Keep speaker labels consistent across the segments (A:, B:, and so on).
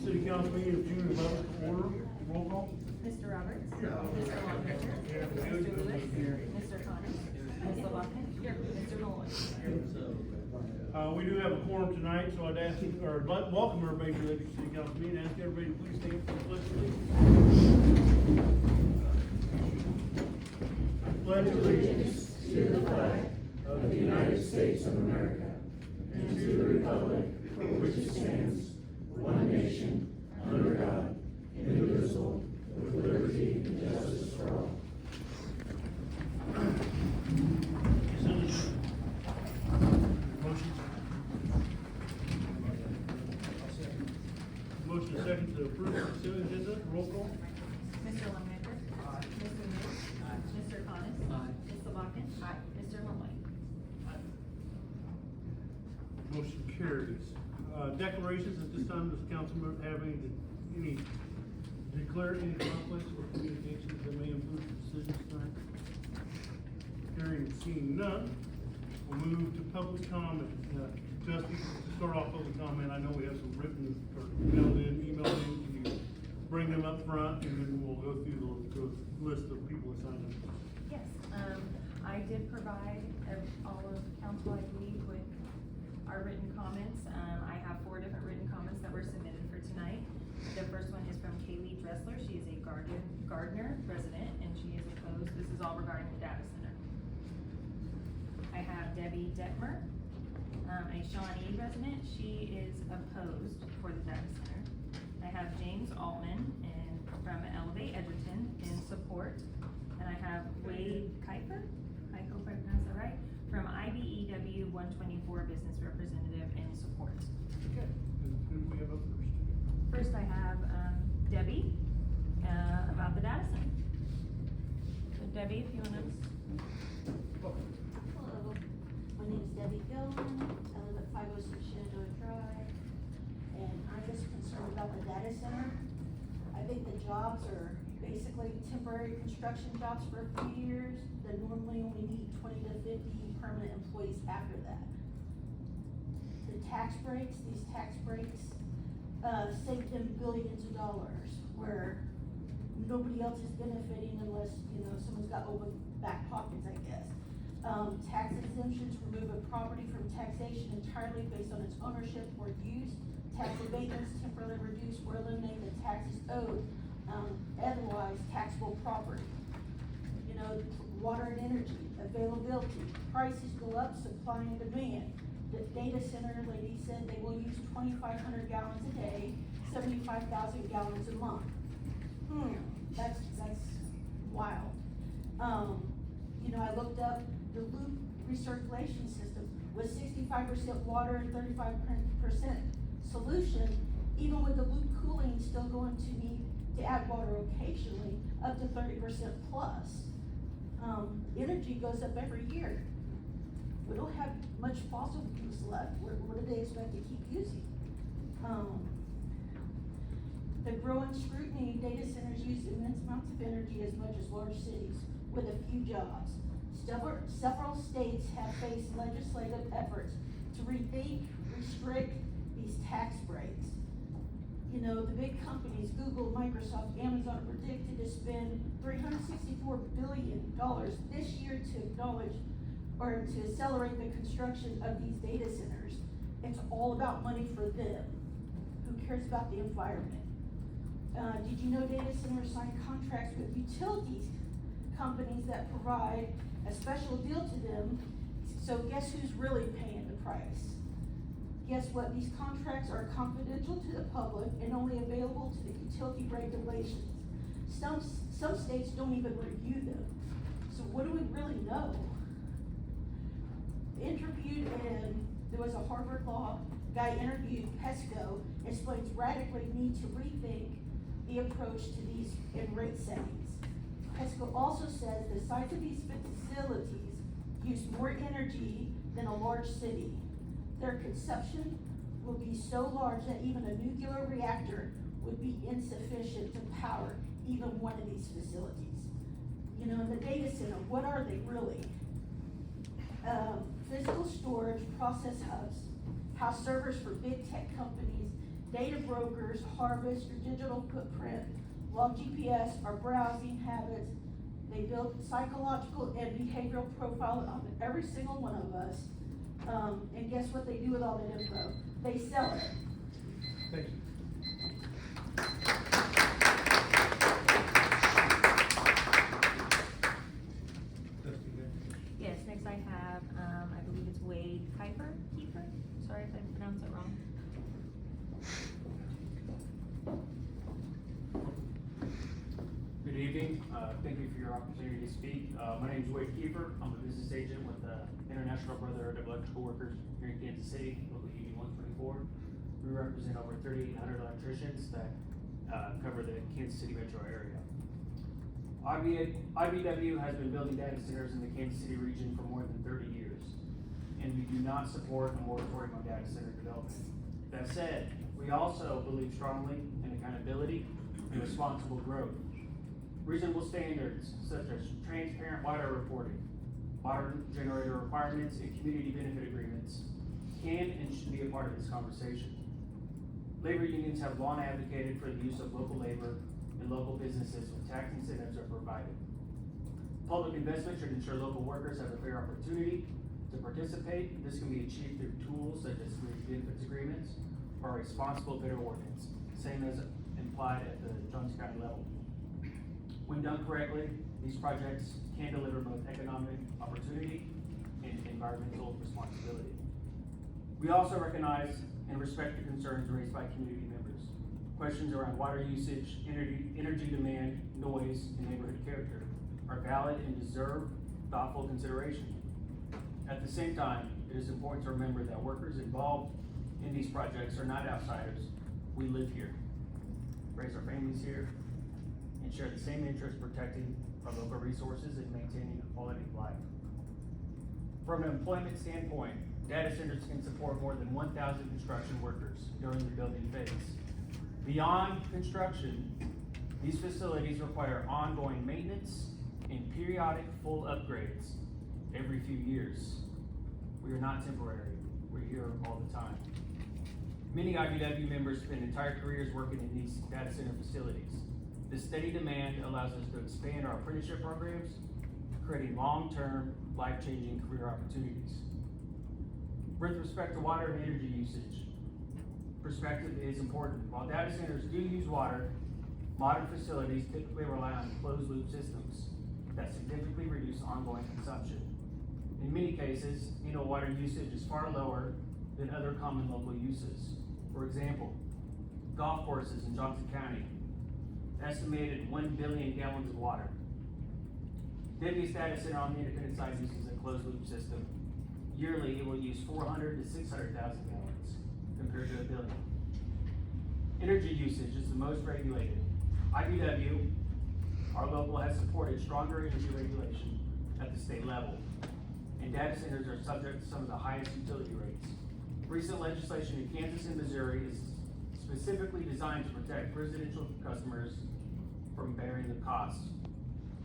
A: City Council meeting of June 11th order. Roll call.
B: Mr. Roberts. Mr. Longacre. Mr. Lewis. Mr. Connors. Ms. LaBonte. Mr. Malloy.
A: We do have a quorum tonight, so I'd ask, or welcome everybody to the Edgerton City Council meeting. Ask everybody to please stand for the pledge of allegiance. Pledge allegiance
C: to the flag of the United States of America and to the republic for which it stands, one nation, under God, indivisible, with liberty and justice for all.
A: Motion second to approve the consent agenda. Roll call.
B: Mr. Longacre. Mr. Lewis. Mr. Connors. Ms. LaBonte. Mr. Malloy.
A: Motion carries. Declarations at this time. Does council member have any declare any conflicts or communications that may influence decisions tonight? Hearing and seeing none, we'll move to public comment. Justin, to start off public comment, I know we have some written or emailed in. Can you bring them up front, and then we'll go through the list of people assigned them?
B: Yes, I did provide all of council, I believe, with our written comments. I have 4 different written comments that were submitted for tonight. The first one is from Kaylee Dressler. She is a Gardner resident, and she is opposed. This is all regarding the data center. I have Debbie Detmer, a Shawnee resident. She is opposed for the data center. I have James Altman from Elevate Edgerton in support. And I have Wade Kuiper, I hope I pronounced that right, from IBEW 124 business representative in support.
A: Okay. And who do we have up first?
B: First I have Debbie about the data center. So Debbie, if you want to.
D: Hello, my name is Debbie Gilman. I live at 506 Shenandoah Drive, and I'm just concerned about the data center. I think the jobs are basically temporary construction jobs for a few years that normally only need 20 to 50 permanent employees after that. The tax breaks, these tax breaks save them billions of dollars, where nobody else is benefiting unless, someone's got open back pockets, I guess. Tax exemptions remove a property from taxation entirely based on its ownership or use. Tax abatements temporarily reduce or eliminate the taxes owed, otherwise taxable property. Water and energy, availability, prices go up, supply and demand. The data center lady said they will use 2,500 gallons a day, 75,000 gallons a month. That's wild. I looked up the loop recirculation system with 65% water and 35% solution. Even with the loop cooling, still going to need to add water occasionally, up to 30% plus. Energy goes up every year. We don't have much fossil fuels left. What do they expect to keep using? The growing scrutiny, data centers use immense amounts of energy as much as large cities with a few jobs. Several states have faced legislative efforts to rethink, restrict these tax breaks. The big companies, Google, Microsoft, Amazon, are predicted to spend $364 billion this year to acknowledge or to accelerate the construction of these data centers. It's all about money for them. Who cares about the environment? Did you know data centers sign contracts with utilities companies that provide a special deal to them? So guess who's really paying the price? Guess what? These contracts are confidential to the public and only available to the utility regulations. Some states don't even review them. So what do we really know? There was a Harvard Law guy interviewed PESCO, explains radically need to rethink the approach to these in rate settings. PESCO also says the size of these facilities use more energy than a large city. Their consumption will be so large that even a nuclear reactor would be insufficient to power even one of these facilities. In the data center, what are they really? Physical storage, process hubs, house servers for big tech companies Data brokers harvest your digital footprint, log GPS, our browsing habits. They build psychological and behavioral profile on every single one of us. And guess what they do with all that info? They sell it.
A: Thank you. Trustee Beck?
B: Yes, next I have, I believe it's Wade Kiefer, sorry if I pronounced it wrong.
E: Good evening, thank you for your opportunity to speak. My name is Wade Kiefer. I'm a business agent with the International Brotherhood of Electrical Workers here in Kansas City, local UD 124. We represent over 3,800 electricians that cover the Kansas City metro area. IBW has been building data centers in the Kansas City region for more than 30 years, and we do not support a moratorium on data center development. That said, we also believe strongly in accountability and responsible growth. Reasonable standards such as transparent water reporting, water generator requirements, and community benefit agreements can and should be a part of this conversation. Labor unions have long advocated for the use of local labor and local businesses when tax incentives are provided. Public investment should ensure local workers have a fair opportunity to participate. This can be achieved through tools such as community benefits agreements or a responsible bidder ordinance, same as implied at the Johnson County level. When done correctly, these projects can deliver both economic opportunity and environmental responsibility. We also recognize and respect the concerns raised by community members. Questions around water usage, energy demand, noise, and neighborhood character are valid and deserve thoughtful consideration. At the same time, it is important to remember that workers involved in these projects are not outsiders. We live here, raise our families here, and share the same interest protecting our local resources and maintaining quality of life. From an employment standpoint, data centers can support more than 1,000 construction workers during the building phase. Beyond construction, these facilities require ongoing maintenance and periodic full upgrades every few years. We are not temporary, we're here all the time. Many IBW members spend entire careers working in these data center facilities. This steady demand allows us to expand our apprenticeship programs, creating long-term, life-changing career opportunities. With respect to water and energy usage, perspective is important. While data centers do use water, modern facilities typically rely on closed-loop systems that significantly reduce ongoing consumption. In many cases, annual water usage is far lower than other common local uses. For example, golf courses in Johnson County estimated 1 billion gallons of water. Debbie's data center on the independent side uses a closed-loop system. Yearly, it will use 400 to 600,000 gallons compared to 1 billion. Energy usage is the most regulated. IBW, our local, has supported stronger energy regulation at the state level, and data centers are subject to some of the highest utility rates. Recent legislation in Kansas and Missouri is specifically designed to protect residential customers from bearing the cost.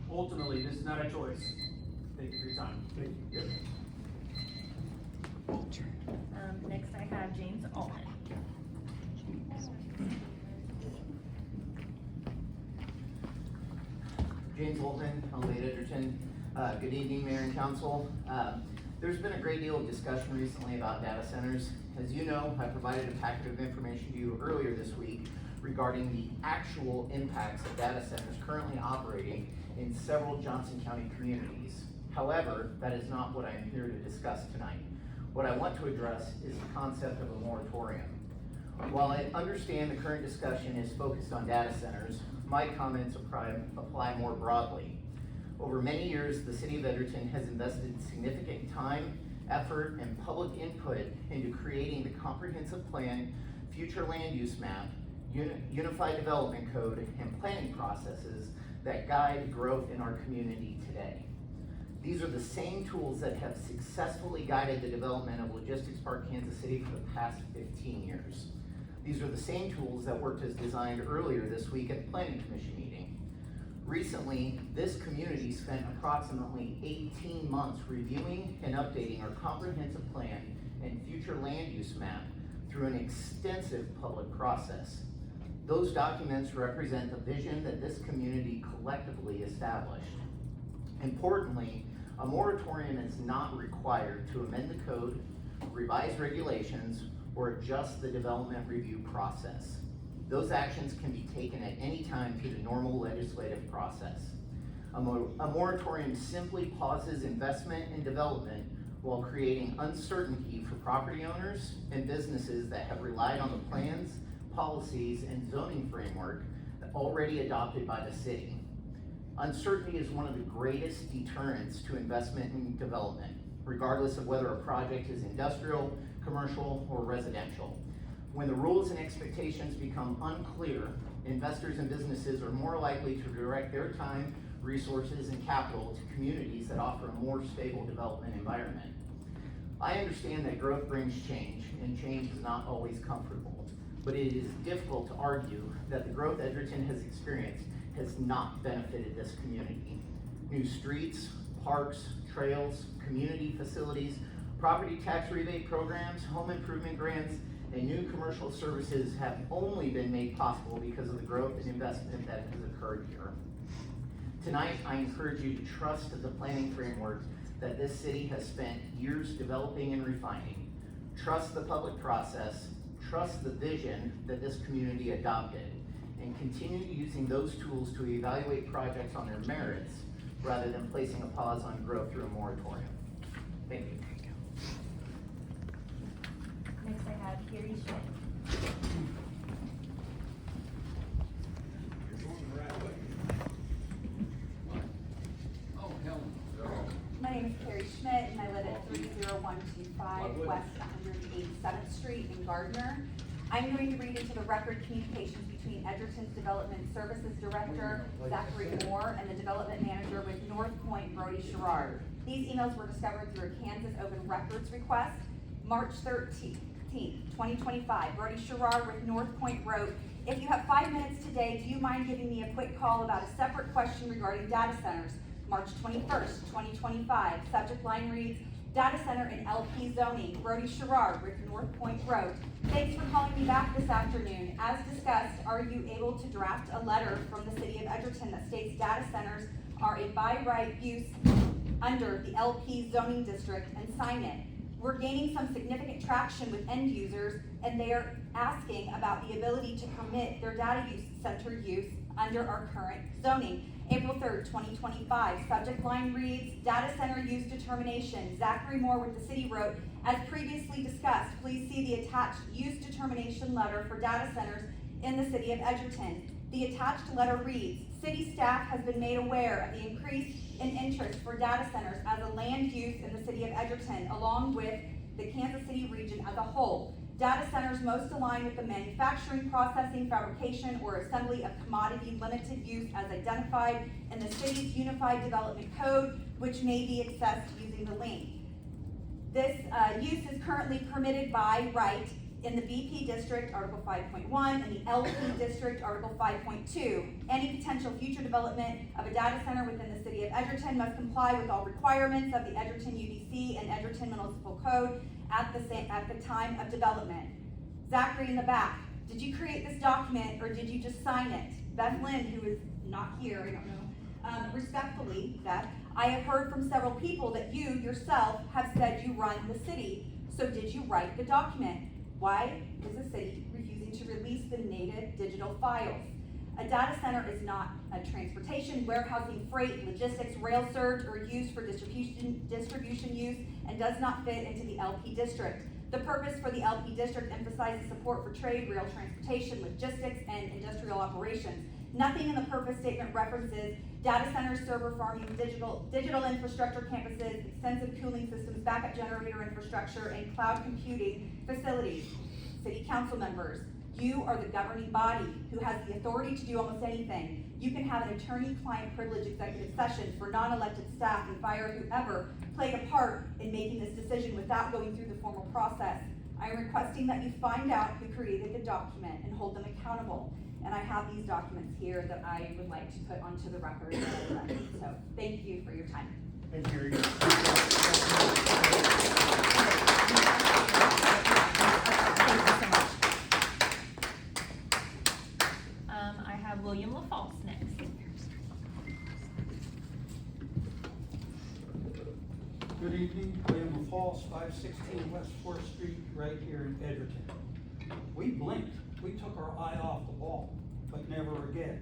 E: Ultimately, this is not a choice. Thank you for your time.
A: Thank you.
E: Yep.
B: Next I have James Altman.
F: James Holton, I'm with Edgerton. Good evening, Mayor and Council. There's been a great deal of discussion recently about data centers. As you know, I provided a packet of information to you earlier this week regarding the actual impacts of data centers currently operating in several Johnson County communities. However, that is not what I am here to discuss tonight. What I want to address is the concept of a moratorium. While I understand the current discussion is focused on data centers, my comments apply more broadly. Over many years, the City of Edgerton has invested significant time, effort, and public input into creating the comprehensive plan, future land use map, unified development code, and planning processes that guide growth in our community today. These are the same tools that have successfully guided the development of Logistics Park Kansas City for the past 15 years. These are the same tools that worked as designed earlier this week at the Planning Commission meeting. Recently, this community spent approximately 18 months reviewing and updating our comprehensive plan and future land use map through an extensive public process. Those documents represent the vision that this community collectively established. Importantly, a moratorium is not required to amend the code, revise regulations, or adjust the development review process. Those actions can be taken at any time through the normal legislative process. A moratorium simply pauses investment and development while creating uncertainty for property owners and businesses that have relied on the plans, policies, and zoning framework already adopted by the city. Uncertainty is one of the greatest deterrents to investment and development, regardless of whether a project is industrial, commercial, or residential. When the rules and expectations become unclear, investors and businesses are more likely to direct their time, resources, and capital to communities that offer a more stable development environment. I understand that growth brings change, and change is not always comfortable, but it is difficult to argue that the growth Edgerton has experienced has not benefited this community. New streets, parks, trails, community facilities, property tax rebate programs, home improvement grants, and new commercial services have only been made possible because of the growth and investment that has occurred here. Tonight, I encourage you to trust the planning framework that this city has spent years developing and refining. Trust the public process, trust the vision that this community adopted, and continue using those tools to evaluate projects on their merits rather than placing a pause on growth through a moratorium. Thank you.
B: Next I have Gary Schmidt.
G: My name is Carrie Schmidt, and I live at 30125 West 187th Street in Gardner. I'm going to read into the record communications between Edgerton's Development Services Director, Zachary Moore, and the Development Manager with North Point, Brody Sherrard. These emails were discovered through a Kansas Open Records request. March 13th, 2025, Brody Sherrard with North Point wrote, "If you have 5 minutes today, do you mind giving me a quick call about a separate question regarding data centers?" March 21st, 2025, subject line reads, "Data center in LP zoning." Brody Sherrard with North Point wrote, "Thanks for calling me back this afternoon. As discussed, are you able to draft a letter from the city of Edgerton that states data centers are a by right use under the LP zoning district and sign it? We're gaining some significant traction with end users, and they are asking about the ability to permit their data center use under our current zoning." April 3rd, 2025, subject line reads, "Data center use determination." Zachary Moore with the city wrote, "As previously discussed, please see the attached use determination letter for data centers in the city of Edgerton." The attached letter reads, "City staff has been made aware of the increase in interest for data centers as a land use in the city of Edgerton, along with the Kansas City region as a whole. Data centers most align with the manufacturing, processing, fabrication, or assembly of commodity limited use as identified in the city's Unified Development Code, which may be accessed using the link. This use is currently permitted by right in the BP District, Article 5.1, and the LP District, Article 5.2. Any potential future development of a data center within the city of Edgerton must comply with all requirements of the Edgerton UDC and Edgerton Municipal Code at the time of development." Zachary in the back, "Did you create this document or did you just sign it?" Beth Lynn, who is not here, I don't know. "Respectfully, Beth, I have heard from several people that you yourself have said you run the city. So did you write the document? Why is the city refusing to release the native digital files? A data center is not a transportation, warehousing, freight, logistics, rail surge, or used for distribution use, and does not fit into the LP district. The purpose for the LP district emphasizes support for trade, rail transportation, logistics, and industrial operations. Nothing in the purpose statement references data centers, server farming, digital infrastructure campuses, extensive cooling systems, backup generator infrastructure, and cloud computing facilities. City council members, you are the governing body who has the authority to do almost anything. You can have an attorney-client privilege executive session for non-elected staff and fire whoever played a part in making this decision without going through the formal process. I am requesting that you find out who created the document and hold them accountable. And I have these documents here that I would like to put onto the record. So thank you for your time."
A: Thank you.
B: Thank you so much. have William LaFalce next.
H: Good evening, William LaFalce, 516 West 4th Street, right here in Edgerton. We blinked, we took our eye off the ball, but never again.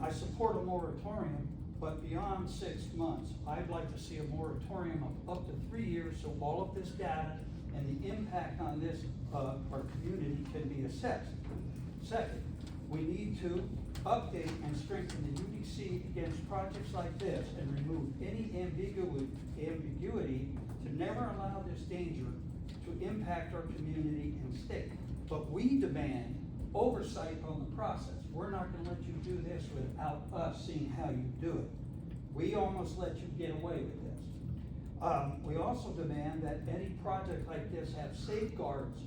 H: I support a moratorium, but beyond 6 months, I'd like to see a moratorium of up to 3 years so all of this data and the impact on this, our community can be assessed. Second, we need to update and strengthen the UDC against projects like this and remove any ambiguity to never allow this danger to impact our community and state. But we demand oversight on the process. We're not gonna let you do this without us seeing how you do it. We almost let you get away with this. We also demand that any project like this have safeguards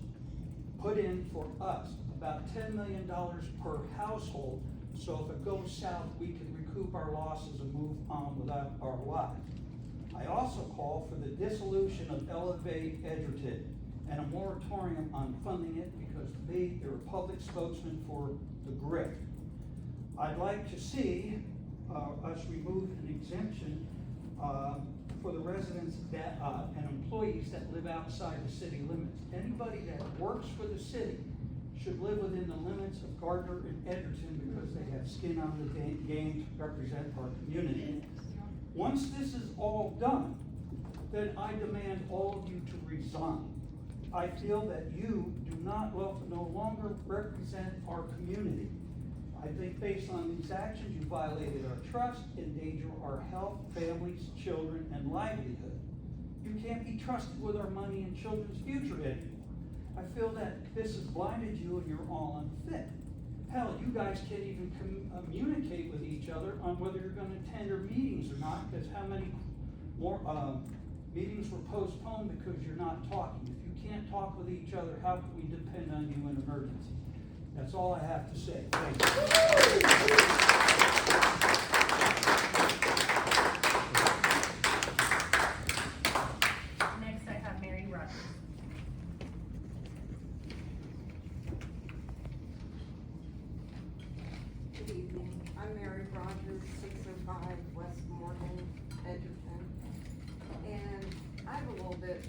H: put in for us, about $10 million per household, so if it goes south, we can recoup our losses and move on without our lives. I also call for the dissolution of Elevate Edgerton and a moratorium on funding it because they're a public spokesman for the grid. I'd like to see us remove an exemption for the residents that, and employees that live outside the city limits. Anybody that works for the city should live within the limits of Gardner and Edgerton because they have skin on the game to represent our community. Once this is all done, then I demand all of you to resign. I feel that you do not no longer represent our community. I think based on these actions, you violated our trust, endanger our health, families, children, and livelihood. You can't be trusted with our money and children's future anymore. I feel that this has blinded you and you're all unfit. Hell, you guys can't even communicate with each other on whether you're gonna attend our meetings or not, because how many more meetings were postponed because you're not talking. If you can't talk with each other, how can we depend on you in emergency? That's all I have to say. Thank you.
B: Next, I have Mary Rogers.
I: Good evening. I'm Mary Rogers, 605 West Morgan, Edgerton. And I have a little bit,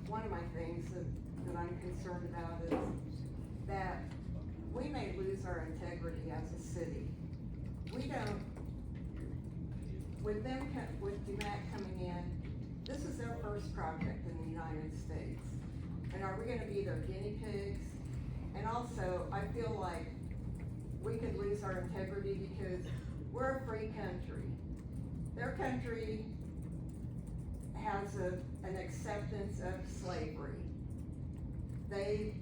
I: one of my things that I'm concerned about is that we may lose our integrity as a city. We don't, with DMAC coming in, this is their first project in the United States. And are we gonna be their guinea pigs? And also, I feel like we could lose our integrity because we're a free country. Their country has an acceptance of slavery. They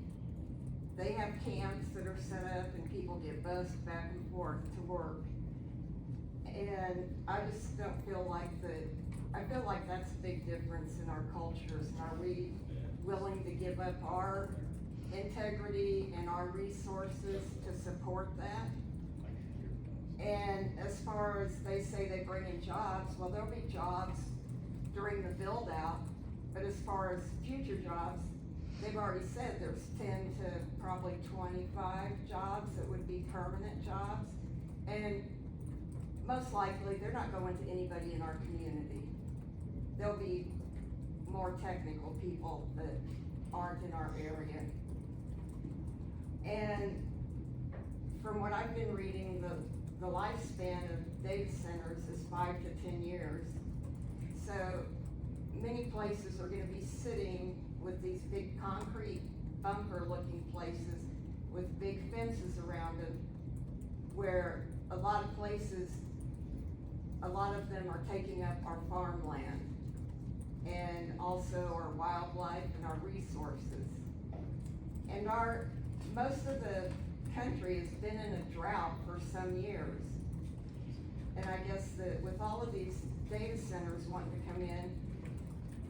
I: have camps that are set up and people get bused back and forth to work. And I just don't feel like I feel like that's a big difference in our cultures. And are we willing to give up our integrity and our resources to support that? And as far as they say they bring in jobs, well, there'll be jobs during the build out, but as far as future jobs, they've already said there's 10 to probably 25 jobs that would be permanent jobs. And most likely, they're not going to anybody in our community. There'll be more technical people that aren't in our area. And from what I've been reading, the lifespan of data centers is 5 to 10 years. So many places are gonna be sitting with these big concrete bunker looking places with big fences around them, where a lot of places, a lot of them are taking up our farmland and also our wildlife and our resources. And most of the country has been in a drought for some years. And I guess that with all of these data centers wanting to come in,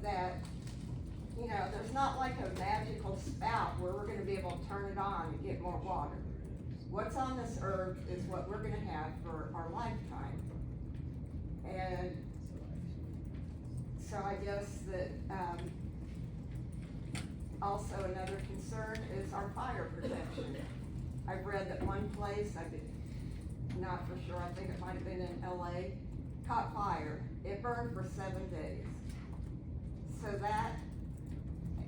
I: that, you know, there's not like a magical spout where we're gonna be able to turn it on and get more water. What's on this earth is what we're gonna have for our lifetime. And so I guess that, also another concern is our fire protection. I've read that one place, not for sure, I think it might have been in LA, caught fire. It burned for 7 days. So that,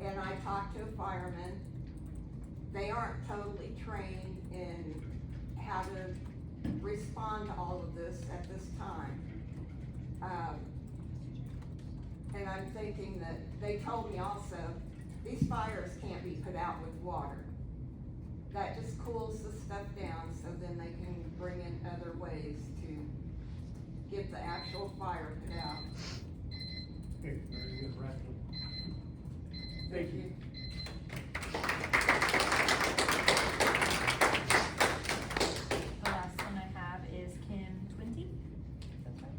I: and I talked to a fireman, they aren't totally trained in how to respond to all of this at this time. And I'm thinking that, they told me also, these fires can't be put out with water. That just cools the stuff down, so then they can bring in other ways to get the actual fire put out.
A: Okay, very good, right.
I: Thank you.
B: The last one I have is Kim 20. That's right.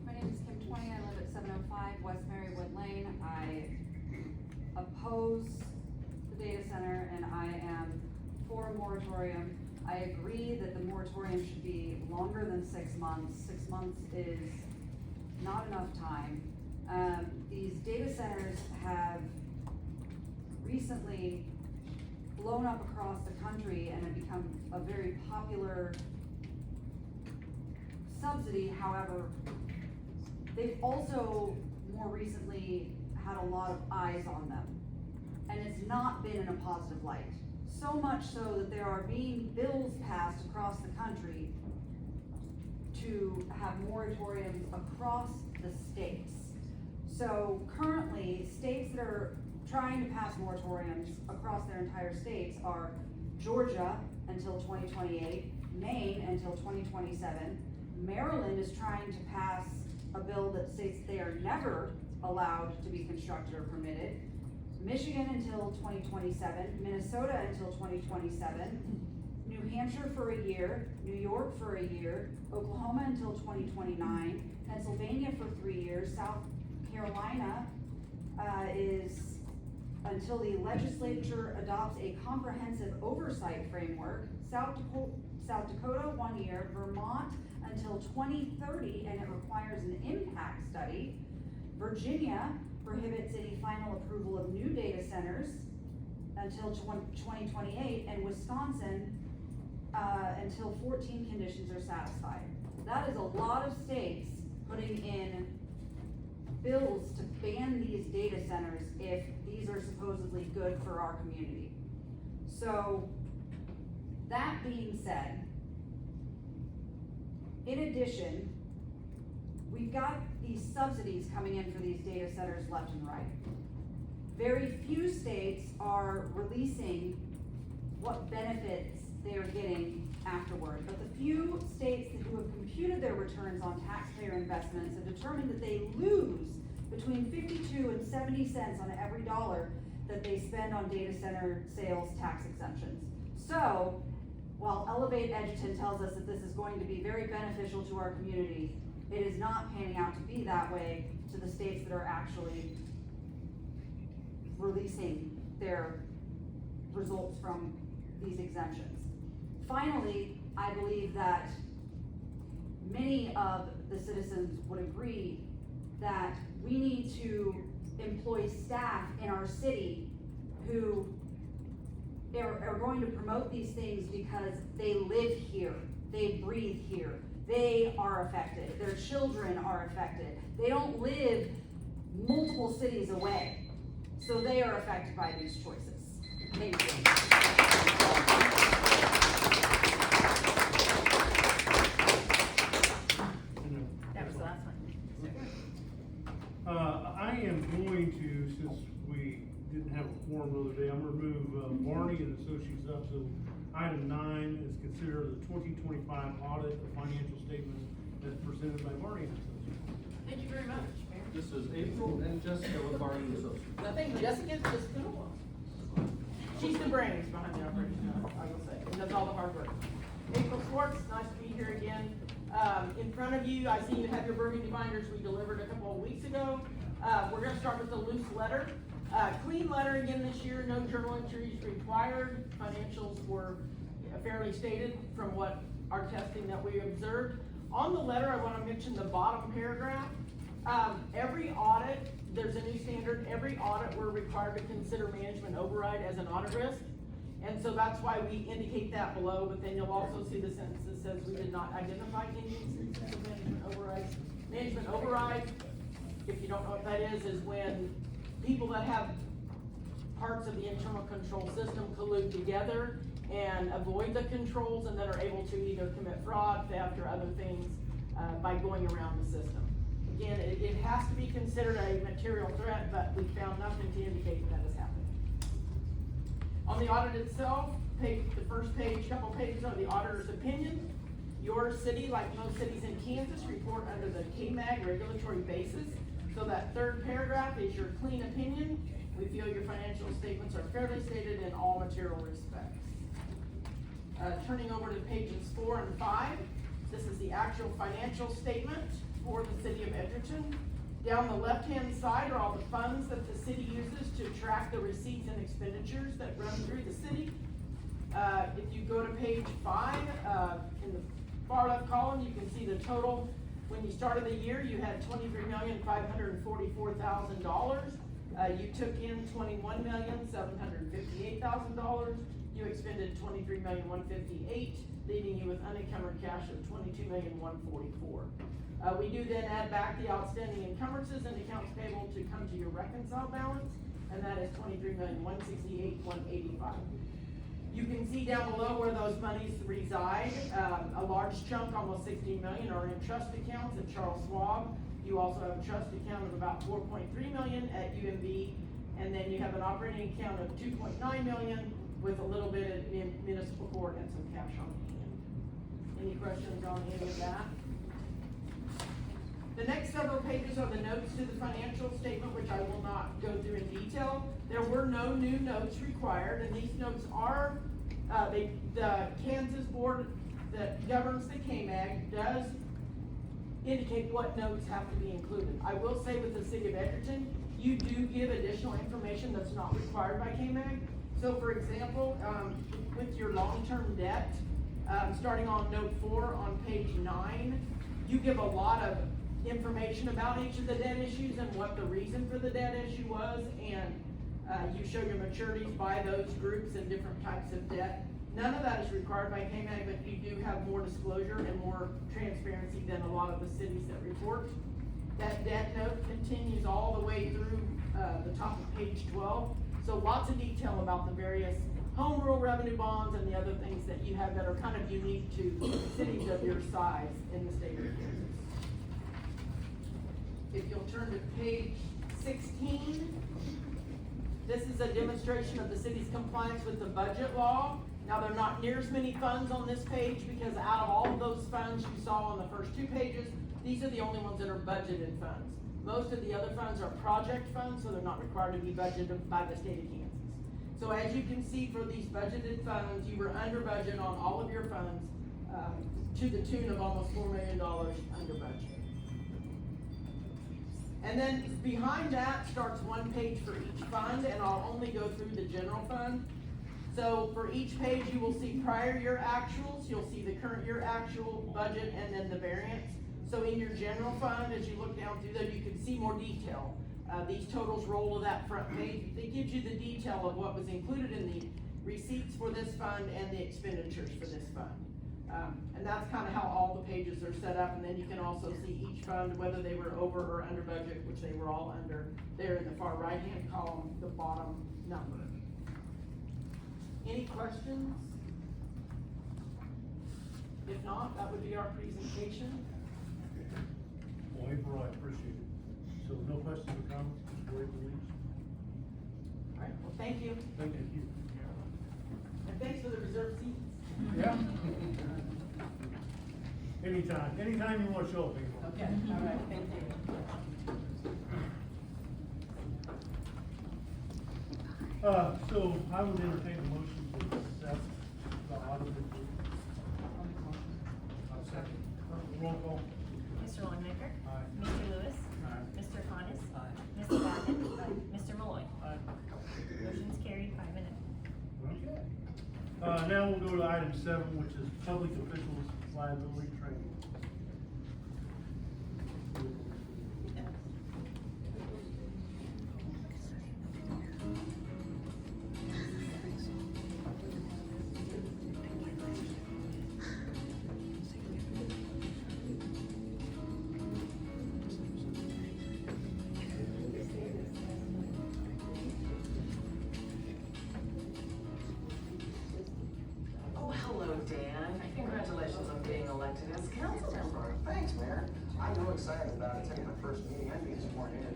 G: My name is Kim 20, I live at 705 West Marywood Lane. I oppose the data center and I am for a moratorium. I agree that the moratorium should be longer than 6 months. 6 months is not enough time. These data centers have recently blown up across the country and have become a very popular subsidy. However, they've also more recently had a lot of eyes on them, and it's not been in a positive light. So much so that there are being bills passed across the country to have moratoriums across the states. So currently, states that are trying to pass moratoriums across their entire states are Georgia until 2028, Maine until 2027, Maryland is trying to pass a bill that states they are never allowed to be constructed or permitted, Michigan until 2027, Minnesota until 2027, New Hampshire for a year, New York for a year, Oklahoma until 2029, Pennsylvania for 3 years, South Carolina is until the legislature adopts a comprehensive oversight framework, South Dakota 1 year, Vermont until 2030, and it requires an impact study. Virginia prohibits any final approval of new data centers until 2028, and Wisconsin until 14 conditions are satisfied. That is a lot of states putting in bills to ban these data centers if these are supposedly good for our community. So, that being said, in addition, we've got these subsidies coming in for these data centers left and right. Very few states are releasing what benefits they are getting afterward, but the few states who have computed their returns on taxpayer investments have determined that they lose between 52 and 70 cents on every dollar that they spend on data center sales tax exemptions. So, while Elevate Edgerton tells us that this is going to be very beneficial to our community, it is not panning out to be that way to the states that are actually releasing their results from these exemptions. Finally, I believe that many of the citizens would agree that we need to employ staff in our city who are going to promote these things because they live here, they breathe here, they are affected, their children are affected. They don't live multiple cities away, so they are affected by these choices. Thank you.
B: That was the last one.
A: I am going to, since we didn't have a quorum the other day, I'm gonna move Barney and Associates up. So item 9 is consider the 2025 audit of financial statements as presented by Barney and Associates.
J: Thank you very much, Mayor.
C: This is April and Jessica with Barney and Associates.
J: I think Jessica's just gonna walk. She's the brains behind the operation, I will say, and does all the hard work. April Swartz, nice to be here again. In front of you, I see you have your burgundy binders we delivered a couple of weeks ago. We're gonna start with the loose letter. Clean letter again this year, no journal entries required. Financials were fairly stated from what our testing that we observed. On the letter, I wanna mention the bottom paragraph. Every audit, there's a new standard, every audit, we're required to consider management override as an audit risk. And so that's why we indicate that below, but then you'll also see the sentence that says we did not identify any instances of management overrides. Management override, if you don't know what that is when people that have parts of the internal control system collude together and avoid the controls and then are able to either commit fraud, theft, or other things, by going around the system. Again, it has to be considered a material threat, but we found nothing to indicate that has happened. On the audit itself, the first page, couple pages are the auditor's opinion. Your city, like most cities in Kansas, report under the KMAG regulatory basis. So that third paragraph is your clean opinion. We feel your financial statements are fairly stated in all material respects. Turning over to pages 4 and 5, this is the actual financial statement for the city of Edgerton. Down the left-hand side are all the funds that the city uses to track the receipts and expenditures that run through the city. If you go to page 5, in the far left column, you can see the total. When you started the year, you had $23,544,000. You took in $21,758,000. You expended $23,158,000, leaving you with unencumbered cash of $22,144,000. We do then add back the outstanding encumbrances and accounts payable to come to your reconciled balance, and that is $23,168,185. You can see down below where those monies reside. A large chunk, almost $16 million, are in trust accounts at Charles Schwab. You also have a trust account of about $4.3 million at UMB, and then you have an operating account of $2.9 million with a little bit in municipal court and some cash on hand. Any questions on any of that? The next several pages are the notes to the financial statement, which I will not go through in detail. There were no new notes required, and these notes are, the Kansas board that governs the KMAG does indicate what notes have to be included. I will say with the city of Edgerton, you do give additional information that's not required by KMAG. So for example, with your long-term debt, starting on note 4 on page 9, you give a lot of information about each of the debt issues and what the reason for the debt issue was, and you show your maturities by those groups and different types of debt. None of that is required by KMAG, but you do have more disclosure and more transparency than a lot of the cities that report. That debt note continues all the way through the top of page 12. So lots of detail about the various home rule revenue bonds and the other things that you have that are kind of unique to cities of your size in the state of Kansas. If you'll turn to page 16, this is a demonstration of the city's compliance with the budget law. Now, there are not near as many funds on this page because out of all of those funds you saw on the first 2 pages, these are the only ones that are budgeted funds. Most of the other funds are project funds, so they're not required to be budgeted by the state of Kansas. So as you can see, for these budgeted funds, you were under budget on all of your funds to the tune of almost $4 million under budget. And then behind that starts one page for each fund, and I'll only go through the general fund. So for each page, you will see prior year actuals, you'll see the current year actual budget, and then the variance. So in your general fund, as you look down through there, you can see more detail. These totals roll to that front page. It gives you the detail of what was included in the receipts for this fund and the expenditures for this fund. And that's kind of how all the pages are set up, and then you can also see each fund, whether they were over or under budget, which they were all under, there in the far right-hand column, the bottom number. Any questions? If not, that would be our presentation.
A: Well, April, I appreciate it. So no questions or comments, Mr. Wade, please?
J: All right, well, thank you.
A: Thank you.
J: And thanks for the reserved seats.
A: Yeah. Anytime you want to show up, April.
J: Okay, all right, thank you.
A: So I would entertain a motion to accept the audit report. I'll second. Roll call.
B: Mr. Longnecker?
A: Aye.
B: Mr. Lewis?
A: Aye.
B: Mr. Connors?
A: Aye.
B: Mr. Batten? Mr. Malloy?
A: Aye.
B: Motion's carried 5-0.
A: Okay. Now we'll go to item 7, which is public officials liability training.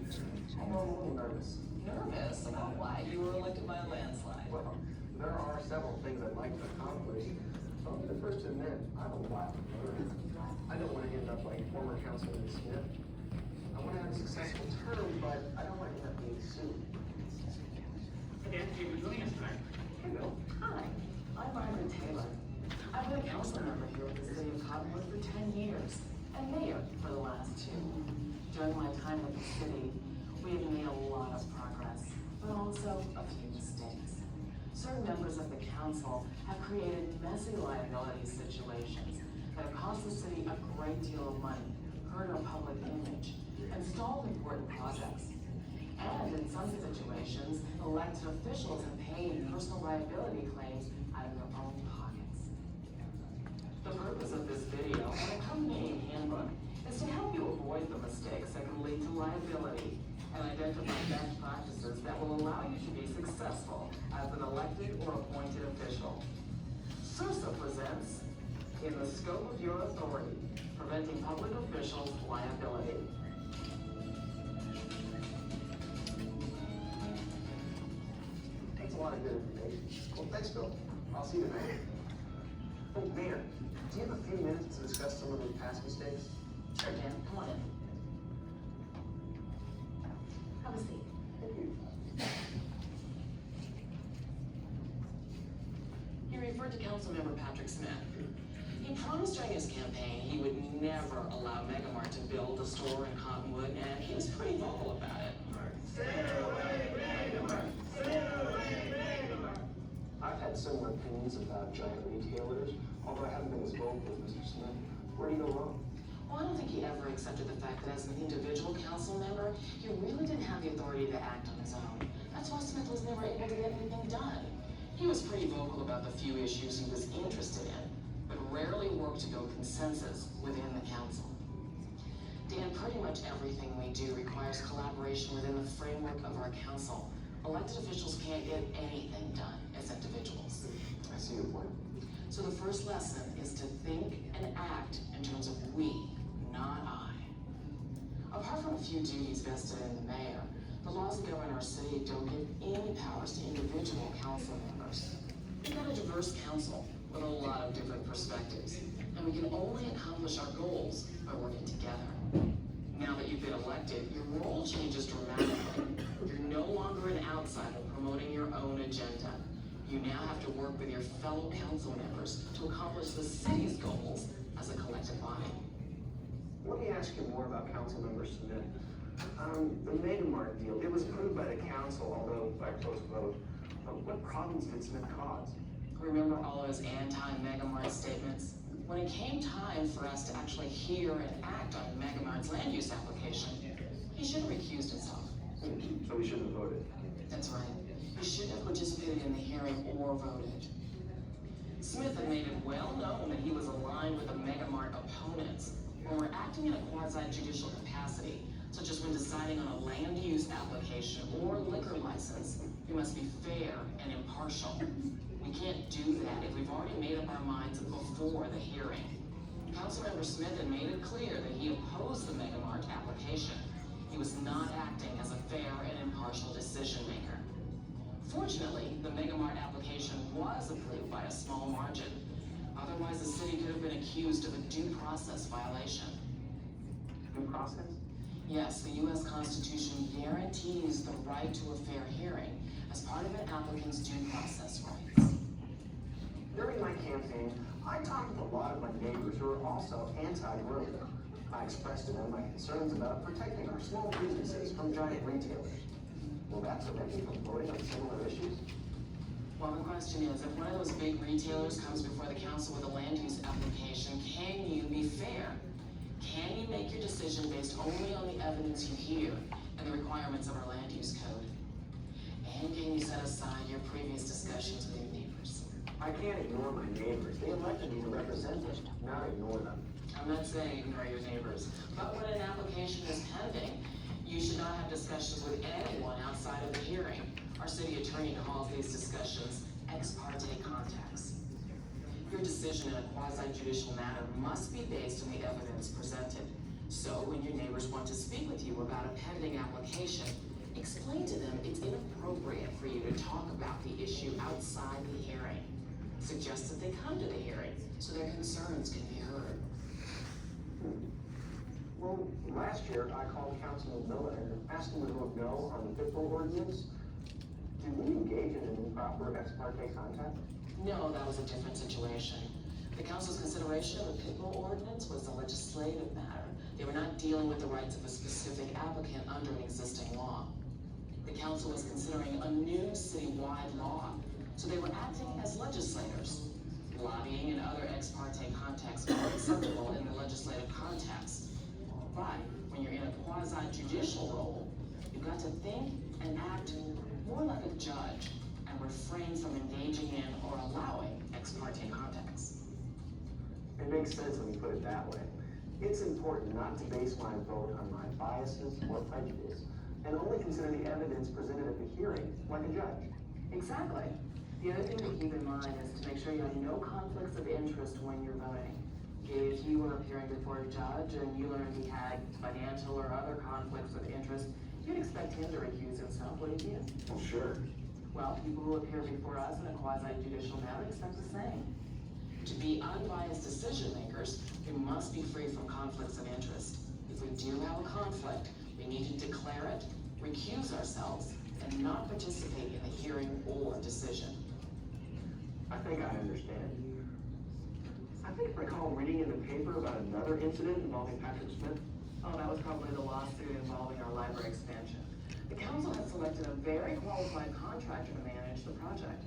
K: I know I'm a little nervous.
L: Nervous about why you were elected by a landslide.
K: Well, there are several things I'd like to accomplish. I'll be the first to admit, I'm a wild bird. I don't want to end up like former Councilman Smith. I want to have a successful term, but I don't want to end up being sued.
L: Hey, Dan, thank you for joining us tonight.
K: Hey, Bill.
L: Hi, I'm Margaret Taylor. I've been a council member here at the city of Cottonwood for 10 years, and mayor for the last 2. During my time with the city, we have made a lot of progress, but also a few mistakes. Certain members of the council have created messy liability situations that have cost the city a great deal of money, hurt our public image, and stalled important projects. And in some situations, elected officials have paid personal liability claims out of their own pockets. The purpose of this video and accompanying handbook is to help you avoid the mistakes that can lead to liability and identify best practices that will allow you to be successful as an elected or appointed official. SURSA presents, In the Scope of Your Authority, Preventing Public Officials' Liability.
K: That's a lot of good information. Well, thanks, Bill. I'll see you tonight. Oh, Mayor, do you have a few minutes to discuss some of those past mistakes?
L: Sure, Dan, come on in. Have a seat.
K: Thank you.
L: He referred to Councilmember Patrick Smith. He promised during his campaign he would never allow Megamart to build a store in Cottonwood, and he was pretty vocal about it.
K: I've had similar opinions about giant retailers, although I haven't been as vocal as Mr. Smith. Where do you go wrong?
L: Well, I don't think he ever accepted the fact that as an individual council member, he really didn't have the authority to act on his own. That's why Smith was never able to get anything done. He was pretty vocal about the few issues he was interested in, but rarely worked to build consensus within the council. Dan, pretty much everything we do requires collaboration within the framework of our council. Elected officials can't get anything done as individuals.
K: I see your point.
L: So the first lesson is to think and act in terms of we, not I. Apart from a few duties vested in the mayor, the laws that govern our city don't give any powers to individual council members. We've got a diverse council with a lot of different perspectives, and we can only accomplish our goals by working together. Now that you've been elected, your role changes dramatically. You're no longer an outsider promoting your own agenda. You now have to work with your fellow council members to accomplish the city's goals as a collective body.
K: Let me ask you more about Councilmember Smith. The Megamart deal, it was approved by the council, although by a close vote. What problems did Smith cause?
L: Remember all of his anti-Megamart statements? When it came time for us to actually hear and act on Megamart's land use application, he should have recused himself.
K: So we shouldn't have voted.
L: That's right. He shouldn't have participated in the hearing or voted. Smith had made it well known that he was aligned with the Megamart opponents when we're acting in a quasi-judicial capacity, such as when deciding on a land use application or liquor license. We must be fair and impartial. We can't do that if we've already made up our minds before the hearing. Councilmember Smith had made it clear that he opposed the Megamart application. He was not acting as a fair and impartial decision maker. Fortunately, the Megamart application was approved by a small margin. Otherwise, the city could have been accused of a due process violation.
K: Due process?
L: Yes, the U.S. Constitution guarantees the right to a fair hearing as part of an applicant's due process rights.
K: During my campaign, I talked with a lot of my neighbors who are also anti-growth. I expressed to them my concerns about protecting our small businesses from giant retailers. Will that prevent me from voting on similar issues?
L: Well, the question is, if one of those big retailers comes before the council with a land use application, can you be fair? Can you make your decision based only on the evidence you hear and the requirements of our land use code? And can you set aside your previous discussions with your neighbors?
K: I can't ignore my neighbors. They elected me to represent them, not ignore them.
L: I'm not saying ignore your neighbors, but when an application is pending, you should not have discussions with anyone outside of the hearing. Our city attorney calls these discussions ex parte contacts. Your decision in a quasi-judicial matter must be based on the evidence presented. So when your neighbors want to speak with you about a pending application, explain to them it's inappropriate for you to talk about the issue outside the hearing. Suggest that they come to the hearing so their concerns can be heard.
K: Well, last year I called Councilman Miller and asked him to vote no on the pitbull ordinance. Did we engage in an improper ex parte contact?
L: No, that was a different situation. The council's consideration of the pit bull ordinance was a legislative matter. They were not dealing with the rights of a specific applicant under an existing law. The council was considering a new citywide law, so they were acting as legislators. Lobbying and other ex parte contacts are acceptable in the legislative context. But when you're in a quasi-judicial role, you've got to think and act more like a judge and refrain from engaging in or allowing ex parte contacts.
K: It makes sense when you put it that way. It's important not to base my vote on my biases or prejudice, and only consider the evidence presented at the hearing like a judge.
L: Exactly. The other thing to keep in mind is to make sure you have no conflicts of interest when you're voting. If you were appearing before a judge and you learned he had financial or other conflicts of interest, you'd expect him to recuse himself, wouldn't you?
K: Well, sure.
L: Well, people who appear before us in a quasi-judicial matter expect the same. To be unbiased decision makers, we must be free from conflicts of interest. If we do have a conflict, we need to declare it, recuse ourselves, and not participate in the hearing or decision.
K: I think I understand. I think I recall reading in the paper about another incident involving Patrick Smith.
L: Oh, that was probably the lawsuit involving our library expansion. The council had selected a very qualified contractor to manage the project.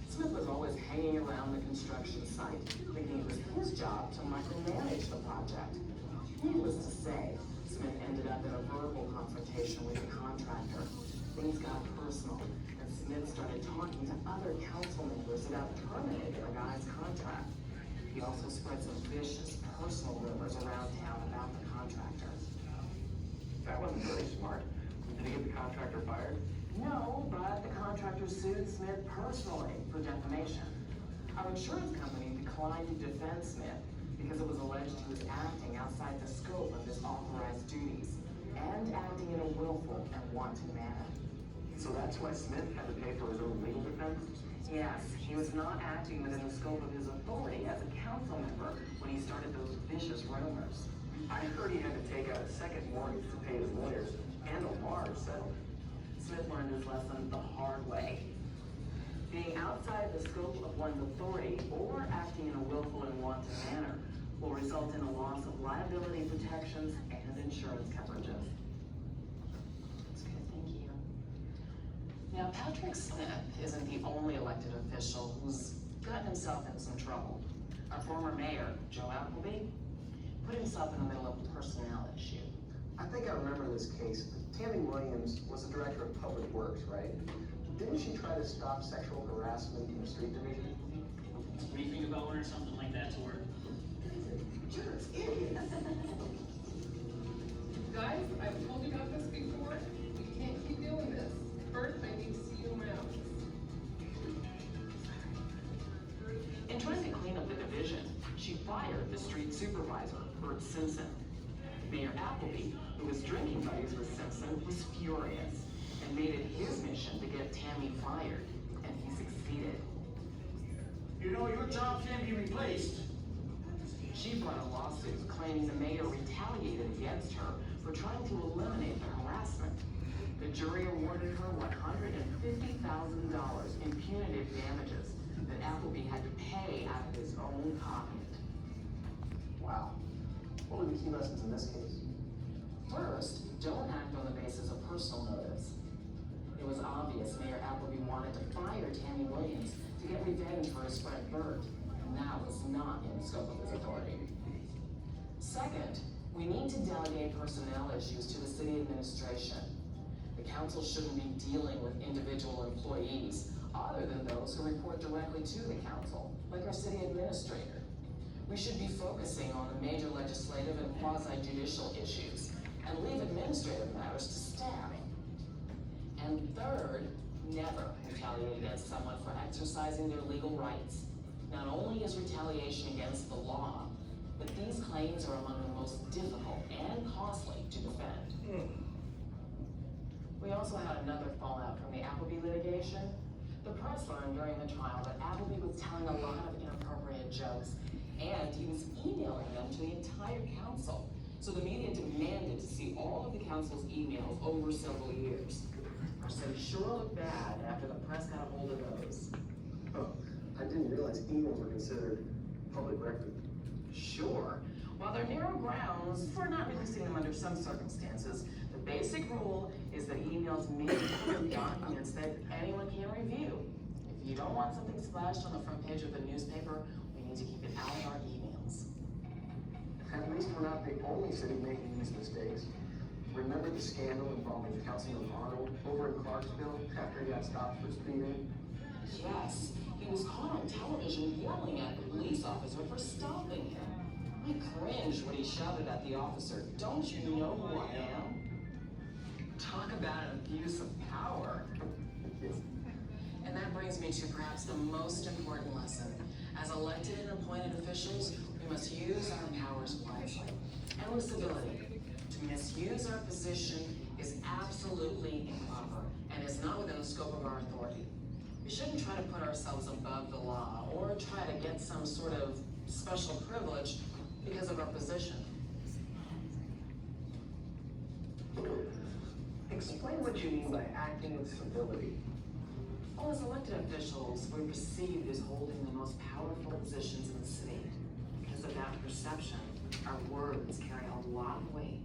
L: Smith was always hanging around the construction site, thinking it was his job to micromanage the project. Needless to say, Smith ended up in a verbal confrontation with the contractor. Things got personal, and Smith started talking to other council members about terminating the guy's contract. He also spread some vicious personal rumors around town about the contractor.
K: That wasn't very smart. Did he get the contractor fired?
L: No, but the contractor sued Smith personally for defamation. Our insurance company declined to defend Smith because it was alleged he was acting outside the scope of his authorized duties and acting in a willful and wanton manner.
K: So that's why Smith had to pay for his own legal defense?
L: Yes, he was not acting within the scope of his authority as a council member when he started those vicious rumors.
K: I heard he had to take out a second mortgage to pay his lawyers and a large settlement.
L: Smith learned his lesson the hard way. Being outside the scope of one's authority or acting in a willful and wanton manner will result in a loss of liability protections and insurance coverages. That's good, thank you. Now, Patrick Smith isn't the only elected official who's gotten himself in some trouble. Our former mayor, Joe Appleby, put himself in the middle of a personnel issue.
K: I think I remember this case. Tammy Williams was the director of public works, right? Didn't she try to stop sexual harassment in the street division?
M: What do you think about wearing something like that to work?
N: Guys, I've told you about this before. We can't keep doing this. First, I need to see you in my office.
L: In trying to clean up the division, she fired the street supervisor, Bert Simpson. Mayor Appleby, who was drinking buddies with Simpson, was furious and made it his mission to get Tammy fired, and he succeeded.
M: You know, your job can be replaced.
L: She brought a lawsuit claiming the mayor retaliated against her for trying to eliminate the harassment. The jury awarded her $150,000 in punitive damages that Appleby had to pay out of his own pocket.
K: Wow. What were the key lessons in this case?
L: First, don't act on the basis of personal motives. It was obvious Mayor Appleby wanted to fire Tammy Williams to get revenge for his friend Bert, and that was not in the scope of his authority. Second, we need to delegate personnel issues to the city administration. The council shouldn't be dealing with individual employees other than those who report directly to the council, like our city administrator. We should be focusing on the major legislative and quasi-judicial issues and leave administrative matters to staff. And third, never retaliate against someone for exercising their legal rights. Not only is retaliation against the law, but these claims are among the most difficult and costly to defend. We also had another fallout from the Appleby litigation. The press learned during the trial that Appleby was telling a lot of inappropriate jokes, and he was emailing them to the entire council. So the media demanded to see all of the council's emails over several years. Our city sure looked bad after the press got a hold of those.
K: Oh, I didn't realize emails were considered public record.
L: Sure. While there are narrow grounds for not releasing them under some circumstances, the basic rule is that emails may be public documents that anyone can review. If you don't want something splashed on the front page of the newspaper, we need to keep it out of our emails.
K: At least we're not the only city making these mistakes. Remember the scandal involving Councilman Arnold over in Clarksville after he got stopped for speeding?
L: Yes, he was caught on television yelling at the police officer for stopping him. I cringed when he shouted at the officer, "Don't you know who I am?" Talk about an abuse of power. And that brings me to perhaps the most important lesson. As elected and appointed officials, we must use our powers wisely and with civility. To misuse our position is absolutely improper and is not within the scope of our authority. We shouldn't try to put ourselves above the law or try to get some sort of special privilege because of our position.
K: Explain what you mean by acting with civility.
L: Well, as elected officials, we're perceived as holding the most powerful positions in the city. Because of that perception, our words carry a lot of weight.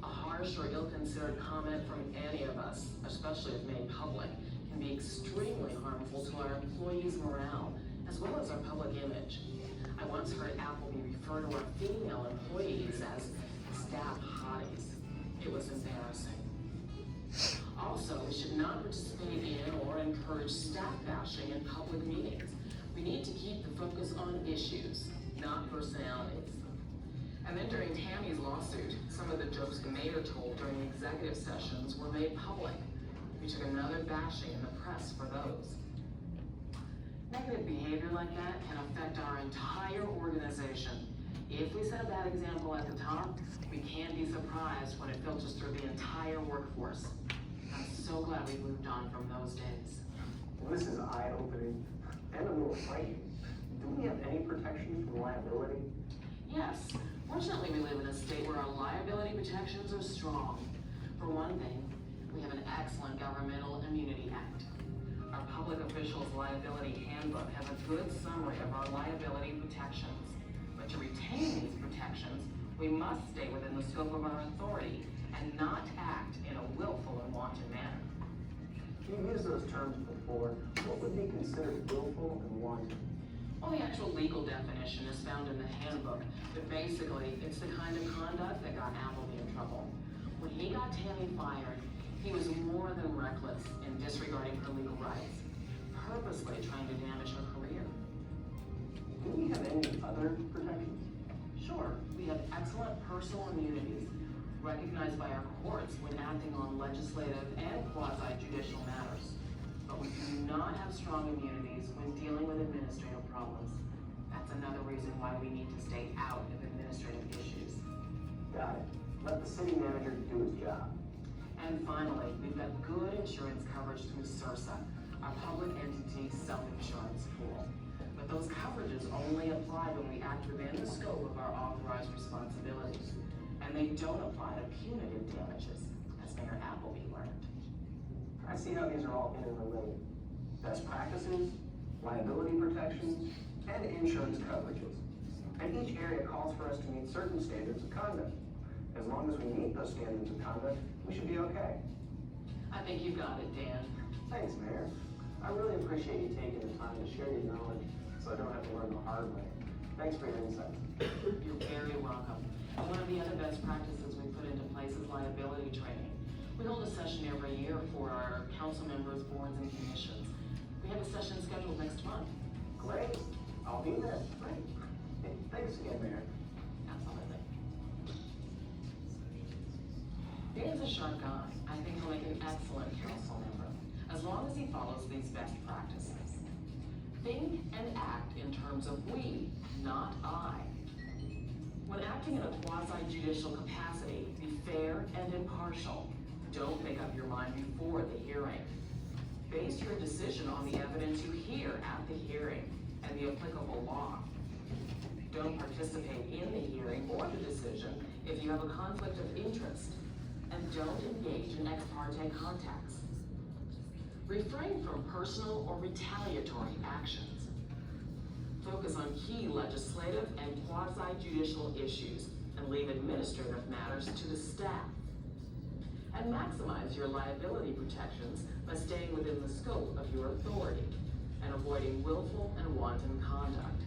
L: A harsh or ill-considered comment from any of us, especially if made public, can be extremely harmful to our employees' morale, as well as our public image. I once heard Appleby refer to our female employees as staff hotties. It was embarrassing. Also, we should not participate in or encourage staff bashing in public meetings. We need to keep the focus on issues, not personalities. And then during Tammy's lawsuit, some of the jokes the mayor told during executive sessions were made public. We took another bashing in the press for those. Negative behavior like that can affect our entire organization. If we set a bad example at the top, we can't be surprised when it filters through the entire workforce. I'm so glad we moved on from those days.
K: Well, this is eye-opening and a little frightening. Do we have any protections from liability?
L: Yes, fortunately we live in a state where our liability protections are strong. For one thing, we have an excellent Governmental Immunity Act. Our Public Officials Liability Handbook has a good summary of our liability protections. But to retain these protections, we must stay within the scope of our authority and not act in a willful and wanton manner.
K: You used those terms before. What would be considered willful and wanton?
L: Well, the actual legal definition is found in the handbook, but basically, it's the kind of conduct that got Appleby in trouble. When he got Tammy fired, he was more than reckless in disregarding her legal rights, purposely trying to damage her career.
K: Do we have any other protections?
L: Sure, we have excellent personal immunities, recognized by our courts when acting on legislative and quasi-judicial matters. But we do not have strong immunities when dealing with administrative problems. That's another reason why we need to stay out of administrative issues.
K: Got it. Let the city manager do his job.
L: And finally, we've got good insurance coverage through CIRSA, our public entity self-insurance pool. But those coverages only apply when we act within the scope of our authorized responsibilities. And they don't apply to punitive damages, as Mayor Appleby learned.
K: I see how these are all interrelated. Best practices, liability protections, and insurance coverages. And each area calls for us to meet certain standards of conduct. As long as we meet those standards of conduct, we should be okay.
L: I think you got it, Dan.
K: Thanks, Mayor. I really appreciate you taking the time to share your knowledge so I don't have to learn the hard way. Thanks for your insight.
L: You're very welcome. And one of the other best practices we put into place is liability training. We hold a session every year for our council members, boards, and commissions. We have a session scheduled next month.
K: Great. I'll be there. Great. Hey, thanks again, Mayor.
L: Absolutely. Dan's a sharp guy. I think he'll make an excellent council member, as long as he follows these best practices. Think and act in terms of we, not I. When acting in a quasi-judicial capacity, be fair and impartial. Don't make up your mind before the hearing. Base your decision on the evidence you hear at the hearing and the applicable law. Don't participate in the hearing or the decision if you have a conflict of interest, and don't engage in ex parte contacts. Refrain from personal or retaliatory actions. Focus on key legislative and quasi-judicial issues and leave administrative matters to the staff. And maximize your liability protections by staying within the scope of your authority and avoiding willful and wanton conduct.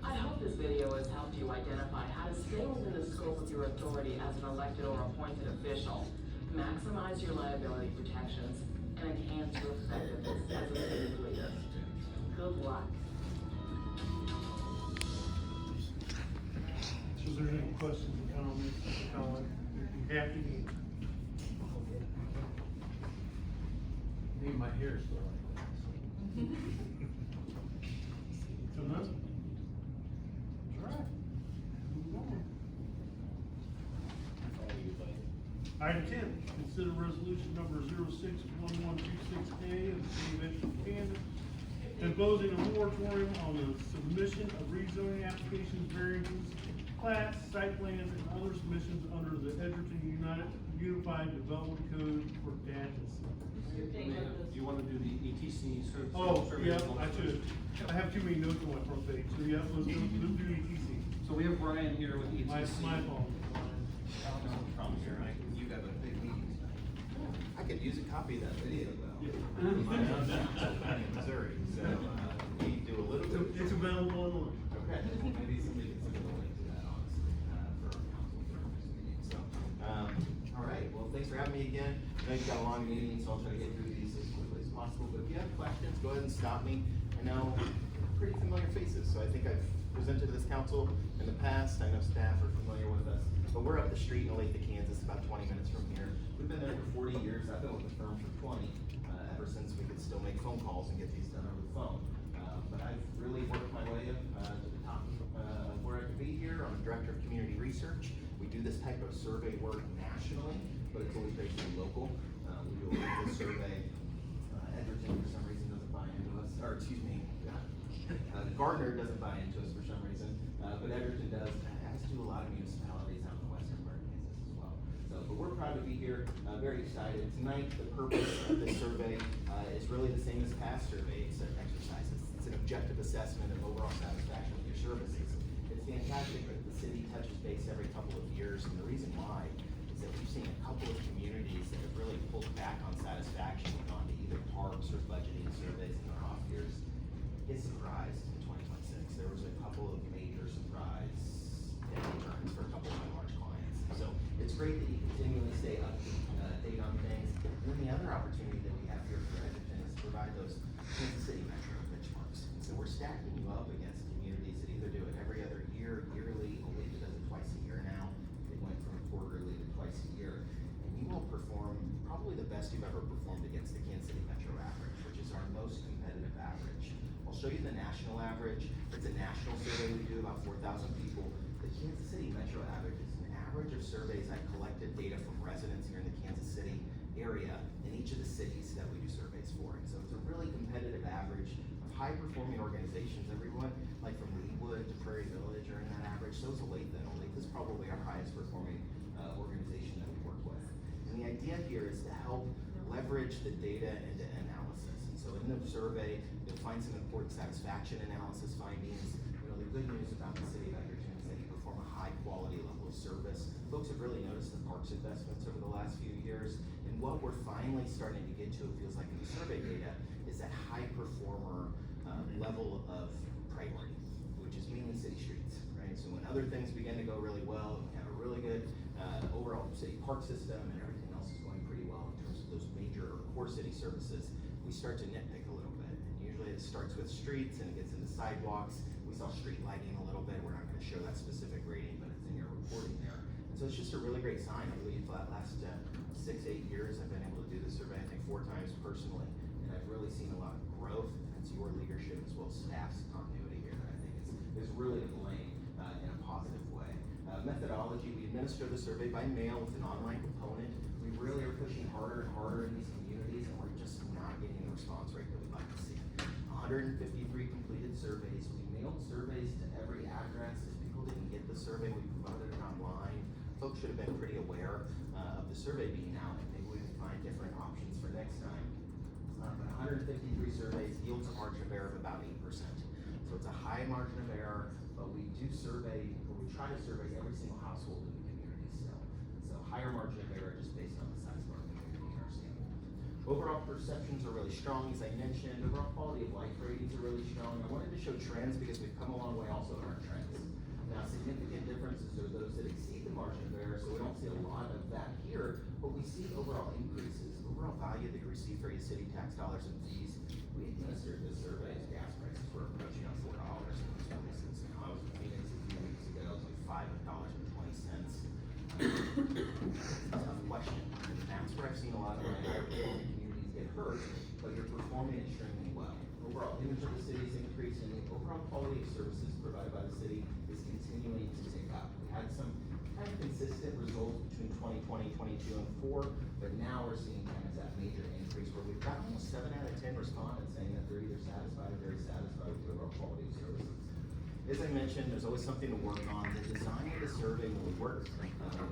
L: I hope this video has helped you identify how to stay within the scope of your authority as an elected or appointed official, maximize your liability protections, and enhance your effectiveness as a civic leader. Good luck.
A: So is there any questions or comments? Colin, you'd be happy to answer.
C: Need my hair still like that.
A: So none? All right. Move on. Item 10, consider resolution number 061126A of the City of Edgerton, Kansas, imposing a moratorium on the submission of rezoning applications, variances, plats, site plans, and other submissions under the Edgerton Unified Development Code for data centers.
C: Do you want to do the ETC service?
A: Oh, yeah, I should. I have too many notes on my front page, so yeah, let's do ETC.
C: So we have Brian here with ETC.
A: My fault.
C: No problem here. You got a big meeting tonight.
O: I could use a copy of that video though.
A: Yeah.
O: In Missouri, so, we do a little bit.
A: It's available online.
O: Okay, well, maybe somebody can send a link to that, honestly, for our council for our next meeting, so. All right, well, thanks for having me again. I know you've got a long meeting, so I'll try to get through these as quickly as possible, but if you have questions, go ahead and stop me. I know pretty familiar faces, so I think I've presented to this council in the past. I know staff are familiar with us, but we're up the street in Olathe, Kansas, about 20 minutes from here. We've been there for 40 years. I've been with the firm for 20, ever since we could still make phone calls and get these done over the phone. But I've really worked my way up to the top of where I could be here. I'm a director of community research. We do this type of survey work nationally, but it's always basically local. We do a local survey. Edgerton, for some reason, doesn't buy into us, or excuse me, Gardner doesn't buy into us for some reason, but Edgerton does, as do a lot of municipalities out in the western part of Kansas as well. So, but we're proud to be here, very excited. Tonight, the purpose of this survey is really the same as past survey exercises. It's an objective assessment of overall satisfaction with your services. It's fantastic that the city touches base every couple of years, and the reason why is that we've seen a couple of communities that have really pulled back on satisfaction and gone to either parks or budgeting surveys in their off years. Get surprised in 2026. There was a couple of major surprise returns for a couple of my large clients. So it's great that you continually stay up to date on things. And then the other opportunity that we have here for Edgerton is to provide those Kansas City metro benchmarks. And so we're stacking you up against communities that either do it every other year, yearly, or Olathe does it twice a year now. They went from quarterly to twice a year. And you will perform probably the best you've ever performed against the Kansas City metro average, which is our most competitive average. I'll show you the national average. It's a national survey we do, about 4,000 people. The Kansas City metro average is an average of surveys. I collected data from residents here in the Kansas City area in each of the cities that we do surveys for. And so it's a really competitive average of high-performing organizations. Everyone, like from Leewood to Prairie Village, are in that average. So is Olathe. Olathe is probably our highest-performing organization that we work with. And the idea here is to help leverage the data into analysis. And so in the survey, you'll find some important satisfaction analysis findings. You know, the good news about the city of Edgerton is that you perform a high quality level of service. Folks have really noticed the parks investments over the last few years. And what we're finally starting to get to, it feels like in the survey data, is that high performer level of priority, which is mainly city streets, right? So when other things begin to go really well, we have a really good overall city park system and everything else is going pretty well in terms of those major core city services, we start to nitpick a little bit. And usually it starts with streets and it gets into sidewalks. We saw street lighting a little bit. We're not going to show that specific rating, but it's in your reporting there. And so it's just a really great sign. I believe the last 6-8 years I've been able to do this survey, I think 4 times personally, and I've really seen a lot of growth. And it's your leadership as well as staff's continuity here that I think is really to blame in a positive way. Methodology, we administer the survey by mail with an online component. We really are pushing harder and harder in these communities, and we're just not getting the response rate that we'd like to see. 153 completed surveys. We mailed surveys to every address. If people didn't get the survey, we promoted it online. Folks should have been pretty aware of the survey being out, and maybe we can find different options for next time. But 153 surveys yields a margin of error of about 8%. So it's a high margin of error, but we do survey, or we try to survey every single household in the community still. So higher margin of error just based on the size of our community and our sample. Overall perceptions are really strong, as I mentioned. Overall quality of life ratings are really strong. I wanted to show trends because we've come a long way also in our trends. Now, significant differences are those that exceed the margin of error, so we don't see a lot of that here, but we see overall increases. Overall value that you receive for your city tax dollars and fees. We administered this survey as gas prices were approaching on $4 in most places. I was in Phoenix a few weeks ago, it was like $5.20. Tough question. And that's where I've seen a lot of my higher performing communities get hurt, but you're performing extremely well. Overall image of the city is increasing. The overall quality of services provided by the city is continuing to tick up. We had some kind of consistent results between 2020, 22, and 4, but now we're seeing kind of that major increase where we've got almost 7 out of 10 respondents saying that they're either satisfied or very satisfied with the overall quality of services. As I mentioned, there's always something to work on. The design of the survey, when we work,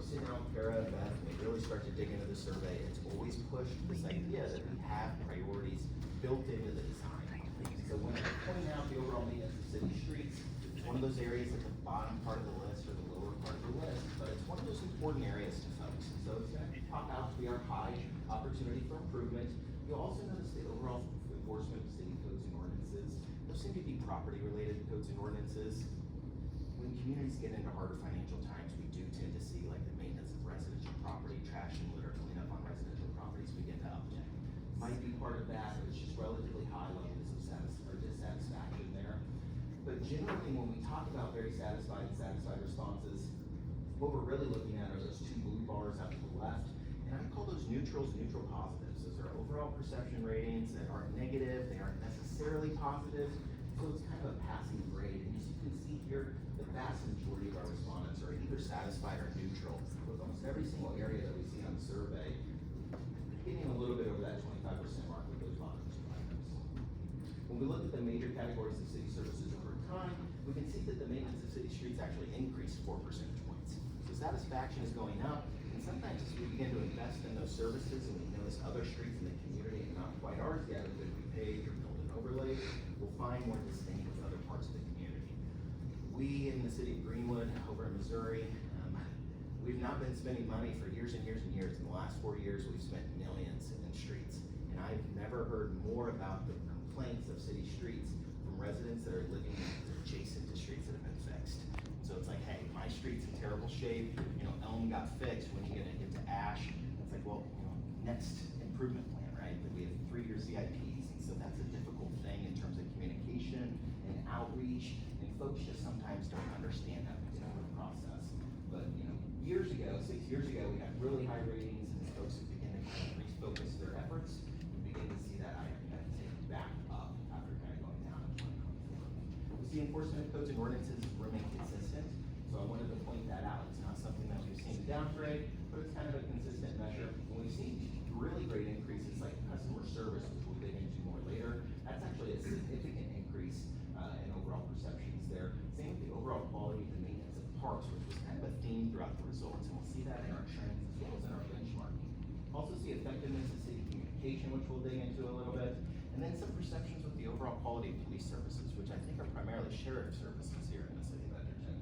O: sitting around Kara and Beth, and we really start to dig into the survey, it's always pushed this idea that we have priorities built into the design. So when I'm pointing out the overall maintenance of city streets, it's one of those areas at the bottom part of the list or the lower part of the list, but it's one of those important areas to folks. So it's going to pop out to be our high opportunity for improvement. You'll also notice the overall enforcement of city codes and ordinances. Those seem to be property-related codes and ordinances. When communities get into harder financial times, we do tend to see like the maintenance of residential property, trash and litter cleanup on residential properties begin to uptick. Might be part of that, but it's just relatively high levels of dissatisfaction there. But generally, when we talk about very satisfied and satisfied responses, what we're really looking at are those two blue bars out to the left, and I call those neutrals neutral positives. Those are overall perception ratings that aren't negative, they aren't necessarily positive, so it's kind of a passing grade. And as you can see here, the vast majority of our respondents are either satisfied or neutral, with almost every single area that we see on the survey getting a little bit over that 25% mark with those bottom two items. When we look at the major categories of city services over time, we can see that the maintenance of city streets actually increased 4 percentage points. So satisfaction is going up, and sometimes as we begin to invest in those services and we notice other streets in the community and not quite ours yet have been repaved or built and overlaid, we'll find more distinct with other parts of the community. We in the city of Greenwood, over in Missouri, we've not been spending money for years and years and years. In the last 4 years, we've spent millions in streets. And I've never heard more about the complaints of city streets from residents that are living adjacent to streets that have been fixed. So it's like, hey, my street's in terrible shape, Elm got fixed, when are you gonna get to Ash? It's like, well, next improvement plan, right? That we have 3-year CIPs, and so that's a difficult thing in terms of communication and outreach, and folks just sometimes don't understand that particular process. But, years ago, 6 years ago, we had really high ratings, and folks would begin to kind of refocus their efforts and begin to see that item kind of take back up after kind of going down in 2024. We see enforcement of codes and ordinances remain consistent, so I wanted to point that out. It's not something that we've seen downgrade, but it's kind of a consistent measure. When we've seen really great increases like customer service, which we'll dig into more later, that's actually a significant increase in overall perceptions there. Same with the overall quality of the maintenance of parks, which was kind of a theme throughout the results, and we'll see that in our trends as well as in our benchmarking. Also see effectiveness of city communication, which we'll dig into a little bit, and then some perceptions with the overall quality of police services, which I think are primarily sheriff services here in the city of Edgerton.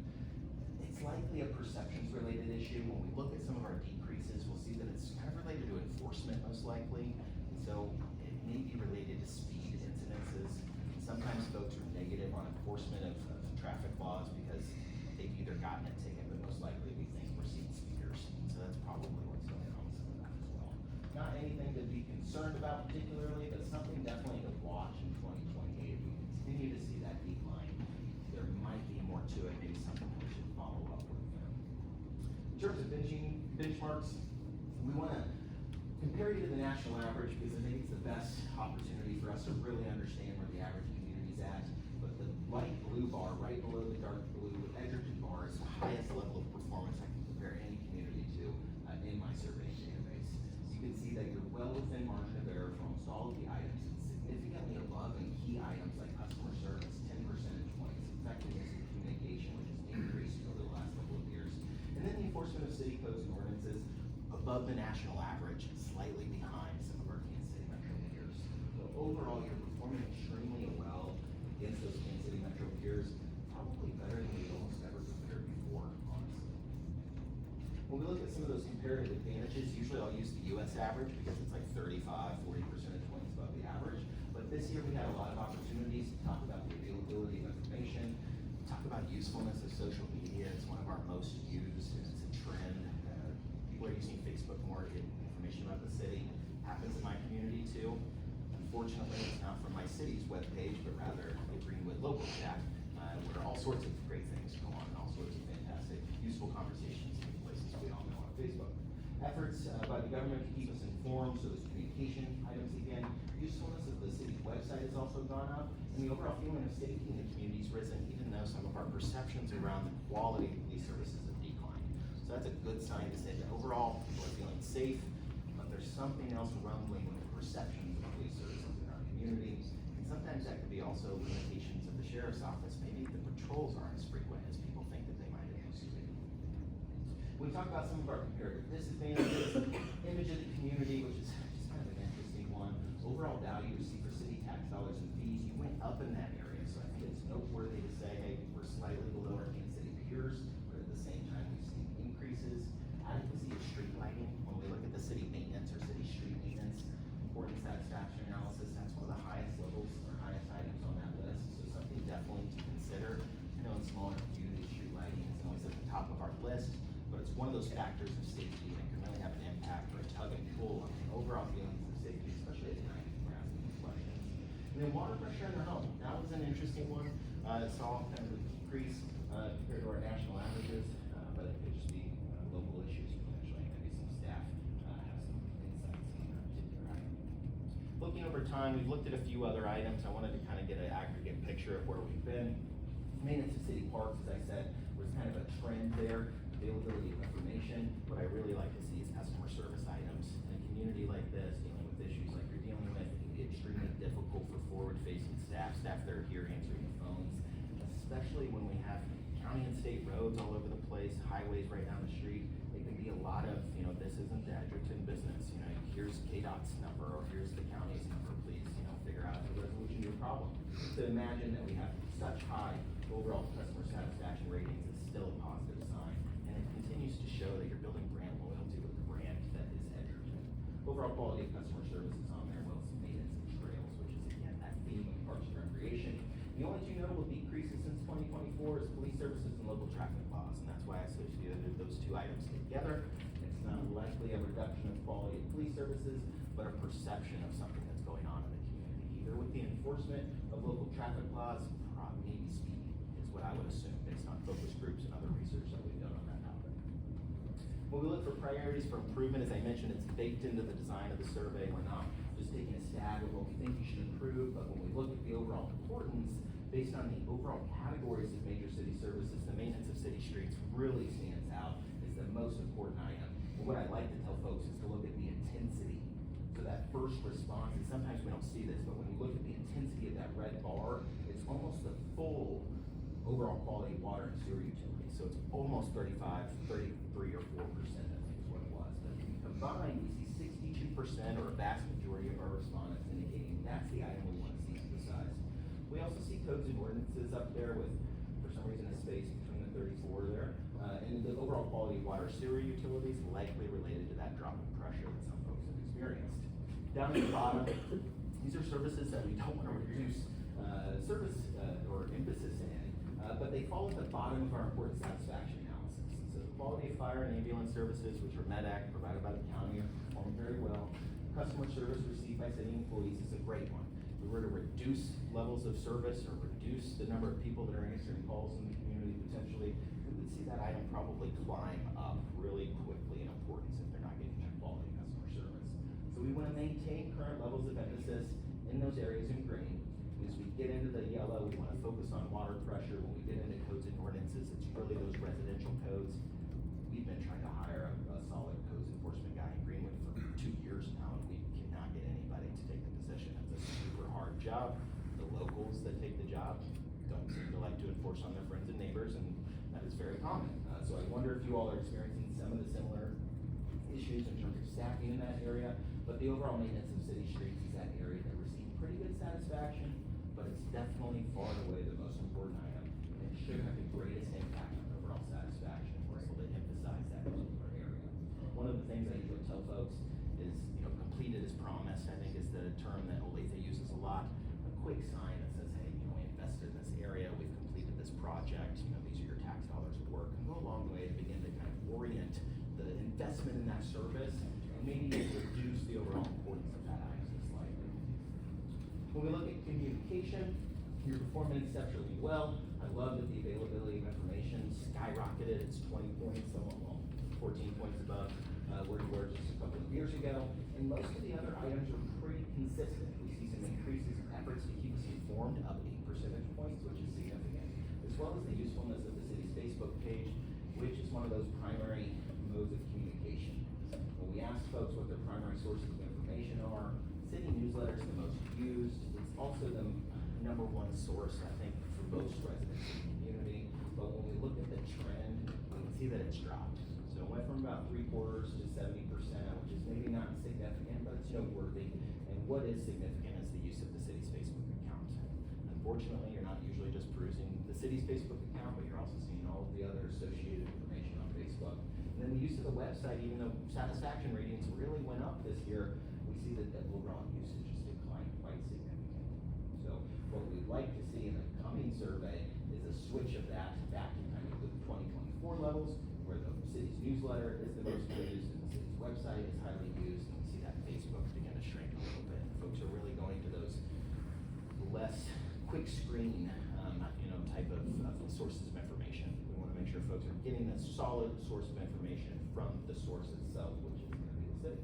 O: It's likely a perceptions-related issue. When we look at some of our decreases, we'll see that it's kind of related to enforcement most likely, and so it may be related to speed incidences. Sometimes folks are negative on enforcement of traffic laws because they've either gotten a ticket, but most likely we think we're seeing speeders. So that's probably what's going on with some of that as well. Not anything to be concerned about particularly, but something definitely to watch in 2028. If we continue to see that decline, there might be more to it, maybe something we should follow up with. In terms of benchmarks, we want to compare you to the national average because I think it's the best opportunity for us to really understand where the average community is at. But the light blue bar right below the dark blue Edgerton bar ours, the highest level of performance I can compare any community to in my surveying database. You can see that you're well within margin of error for almost all of the items, and significantly above in key items like customer service, 10 percentage points, effectiveness of communication, which has increased over the last couple of years. And then the enforcement of city codes and ordinances above the national average, slightly behind some of our Kansas City metro peers. So overall, you're performing extremely well against those Kansas City metro peers, probably better than we've almost ever compared before, honestly. When we look at some of those comparative advantages, usually I'll use the US average because it's like 35, 40 percentage points above the average. But this year we had a lot of opportunities to talk about the availability of information, talk about usefulness of social media. It's one of our most used, and it's a trend. People are using Facebook more to get information about the city. Happens in my community too. Unfortunately, it's not from my city's webpage, but rather the Greenwood local chat, where all sorts of great things go on and all sorts of fantastic, useful conversations take places we all know on Facebook. Efforts by the government to keep us informed, so those communication items again. Usefulness of the city's website has also gone up, and the overall feeling of safety in the community's risen, even though some of our perceptions around the quality of police services have declined. So that's a good sign to say that overall people are feeling safe, but there's something else rumbling with the perceptions of police services in our community. And sometimes that could be also limitations of the sheriff's office. Maybe the patrols aren't as frequent as people think that they might have used to be. We talk about some of our comparative disadvantages, image of the community, which is just kind of an interesting one. Overall value received for city tax dollars and fees, you went up in that area. So I think it's noteworthy to say, hey, we're slightly below our Kansas City peers, but at the same time we've seen increases. Adequacy of street lighting, when we look at the city maintenance or city street maintenance, important satisfaction analysis, that's one of the highest levels or highest items on that list. So something definitely to consider. I know in smaller communities, street lighting is always at the top of our list, but it's one of those factors of safety that can really have an impact or a tug and pull on the overall feelings of safety, especially at night when we're asking these questions. And then water pressure in the home. That was an interesting one. Saw kind of a decrease compared to our national averages, but it could just be local issues potentially. Maybe some staff have some insights on that particular item. Looking over time, we've looked at a few other items. I wanted to kind of get an aggregate picture of where we've been. Maintenance of city parks, as I said, was kind of a trend there. Availability of information. What I really like to see is customer service items. In a community like this, dealing with issues like you're dealing with, it can be extremely difficult for forward-facing staff that are here answering the phones, especially when we have county and state roads all over the place, highways right down the street. It can be a lot of, this isn't the Edgerton business. Here's KDOT's number, or here's the county's number. Please, figure out the resolution to your problem. To imagine that we have such high overall customer satisfaction ratings is still a positive sign. And it continues to show that you're building brand loyalty with the brand that is Edgerton. Overall quality of customer service is on there, well as maintenance and trails, which is again that theme of Parks and Recreation. The only two notable decreases since 2024 is police services and local traffic laws, and that's why I associated those two items together. It's not likely a reduction of quality of police services, but a perception of something that's going on in the community, either with the enforcement of local traffic laws, maybe speeding is what I would assume based on focus groups and other research that we've done on that topic. When we look for priorities for improvement, as I mentioned, it's baked into the design of the survey. We're not just taking a stab at what we think you should improve, but when we look at the overall importance, based on the overall categories of major city services, the maintenance of city streets really stands out as the most important item. And what I like to tell folks is to look at the intensity. So that first response, and sometimes we don't see this, but when you look at the intensity of that red bar, it's almost the full overall quality of water and sewer utility. So it's almost 33 or 4%, I think is what it was. But when you combine, we see 62% or a vast majority of our respondents indicating that's the item we want to see emphasized. We also see codes and ordinances up there with, for some reason, a space between the 34 there. And the overall quality of water sewer utilities likely related to that drop in pressure that some folks have experienced. Down at the bottom, these are services that we don't want to reduce service or emphasis in, but they fall at the bottom of our important satisfaction analysis. So the quality of fire and ambulance services, which are MedAct provided by the county, are performing very well. Customer service received by city employees is a great one. If we were to reduce levels of service or reduce the number of people that are answering calls in the community potentially, we would see that item probably climb up really quickly in importance if they're not getting that quality customer service. So we want to maintain current levels of emphasis in those areas in green. We As we get into the yellow, we wanna focus on water pressure. When we get into codes and ordinances, it's really those residential codes. We've been trying to hire a solid codes enforcement guy in Greenwood for 2 years now, and we cannot get anybody to take the position. It's a super hard job. The locals that take the job don't seem to like to enforce on their friends and neighbors, and that is very common. So I wonder if you all are experiencing some of the similar issues in terms of staffing in that area, but the overall maintenance of city streets is that area that we're seeing pretty good satisfaction, but it's definitely far and away the most important item, and it should have the greatest impact on overall satisfaction. We're able to emphasize that particular area. One of the things I usually tell folks is, completed as promised, I think is the term that Olathe uses a lot. A quick sign that says, hey, we invested in this area, we've completed this project, these are your tax dollars at work, and go a long way to begin to kind of orient the investment in that service, and maybe reduce the overall importance of that item slightly. When we look at communication, you're performing exceptionally well. I love that the availability of information skyrocketed. It's 20 points, 14 points above where you were just a couple of years ago. And most of the other items are pretty consistent. We see some increases in efforts to keep us informed, up 8 percentage points, which is significant, as well as the usefulness of the city's Facebook page, which is one of those primary modes of communication. When we ask folks what their primary sources of information are, city newsletter is the most used. It's also the number one source, I think, for most residents in the community. But when we look at the trend, we can see that it's dropped. So it went from about 3/4 to 70%, which is maybe not significant, but it's noteworthy. And what is significant is the use of the city's Facebook account. Unfortunately, you're not usually just perusing the city's Facebook account, but you're also seeing all of the other associated information on Facebook. And then the use of the website, even though satisfaction ratings really went up this year, we see that the overall usage has declined quite significantly. So what we'd like to see in the coming survey is a switch of that back to kind of the 2024 levels, where the city's newsletter is the most used and the city's website is highly used, and we see that Facebook begin to shrink a little bit. Folks are really going to those less quick screen, type of sources of information. We want to make sure folks are getting a solid source of information from the source itself, which is going to be the city.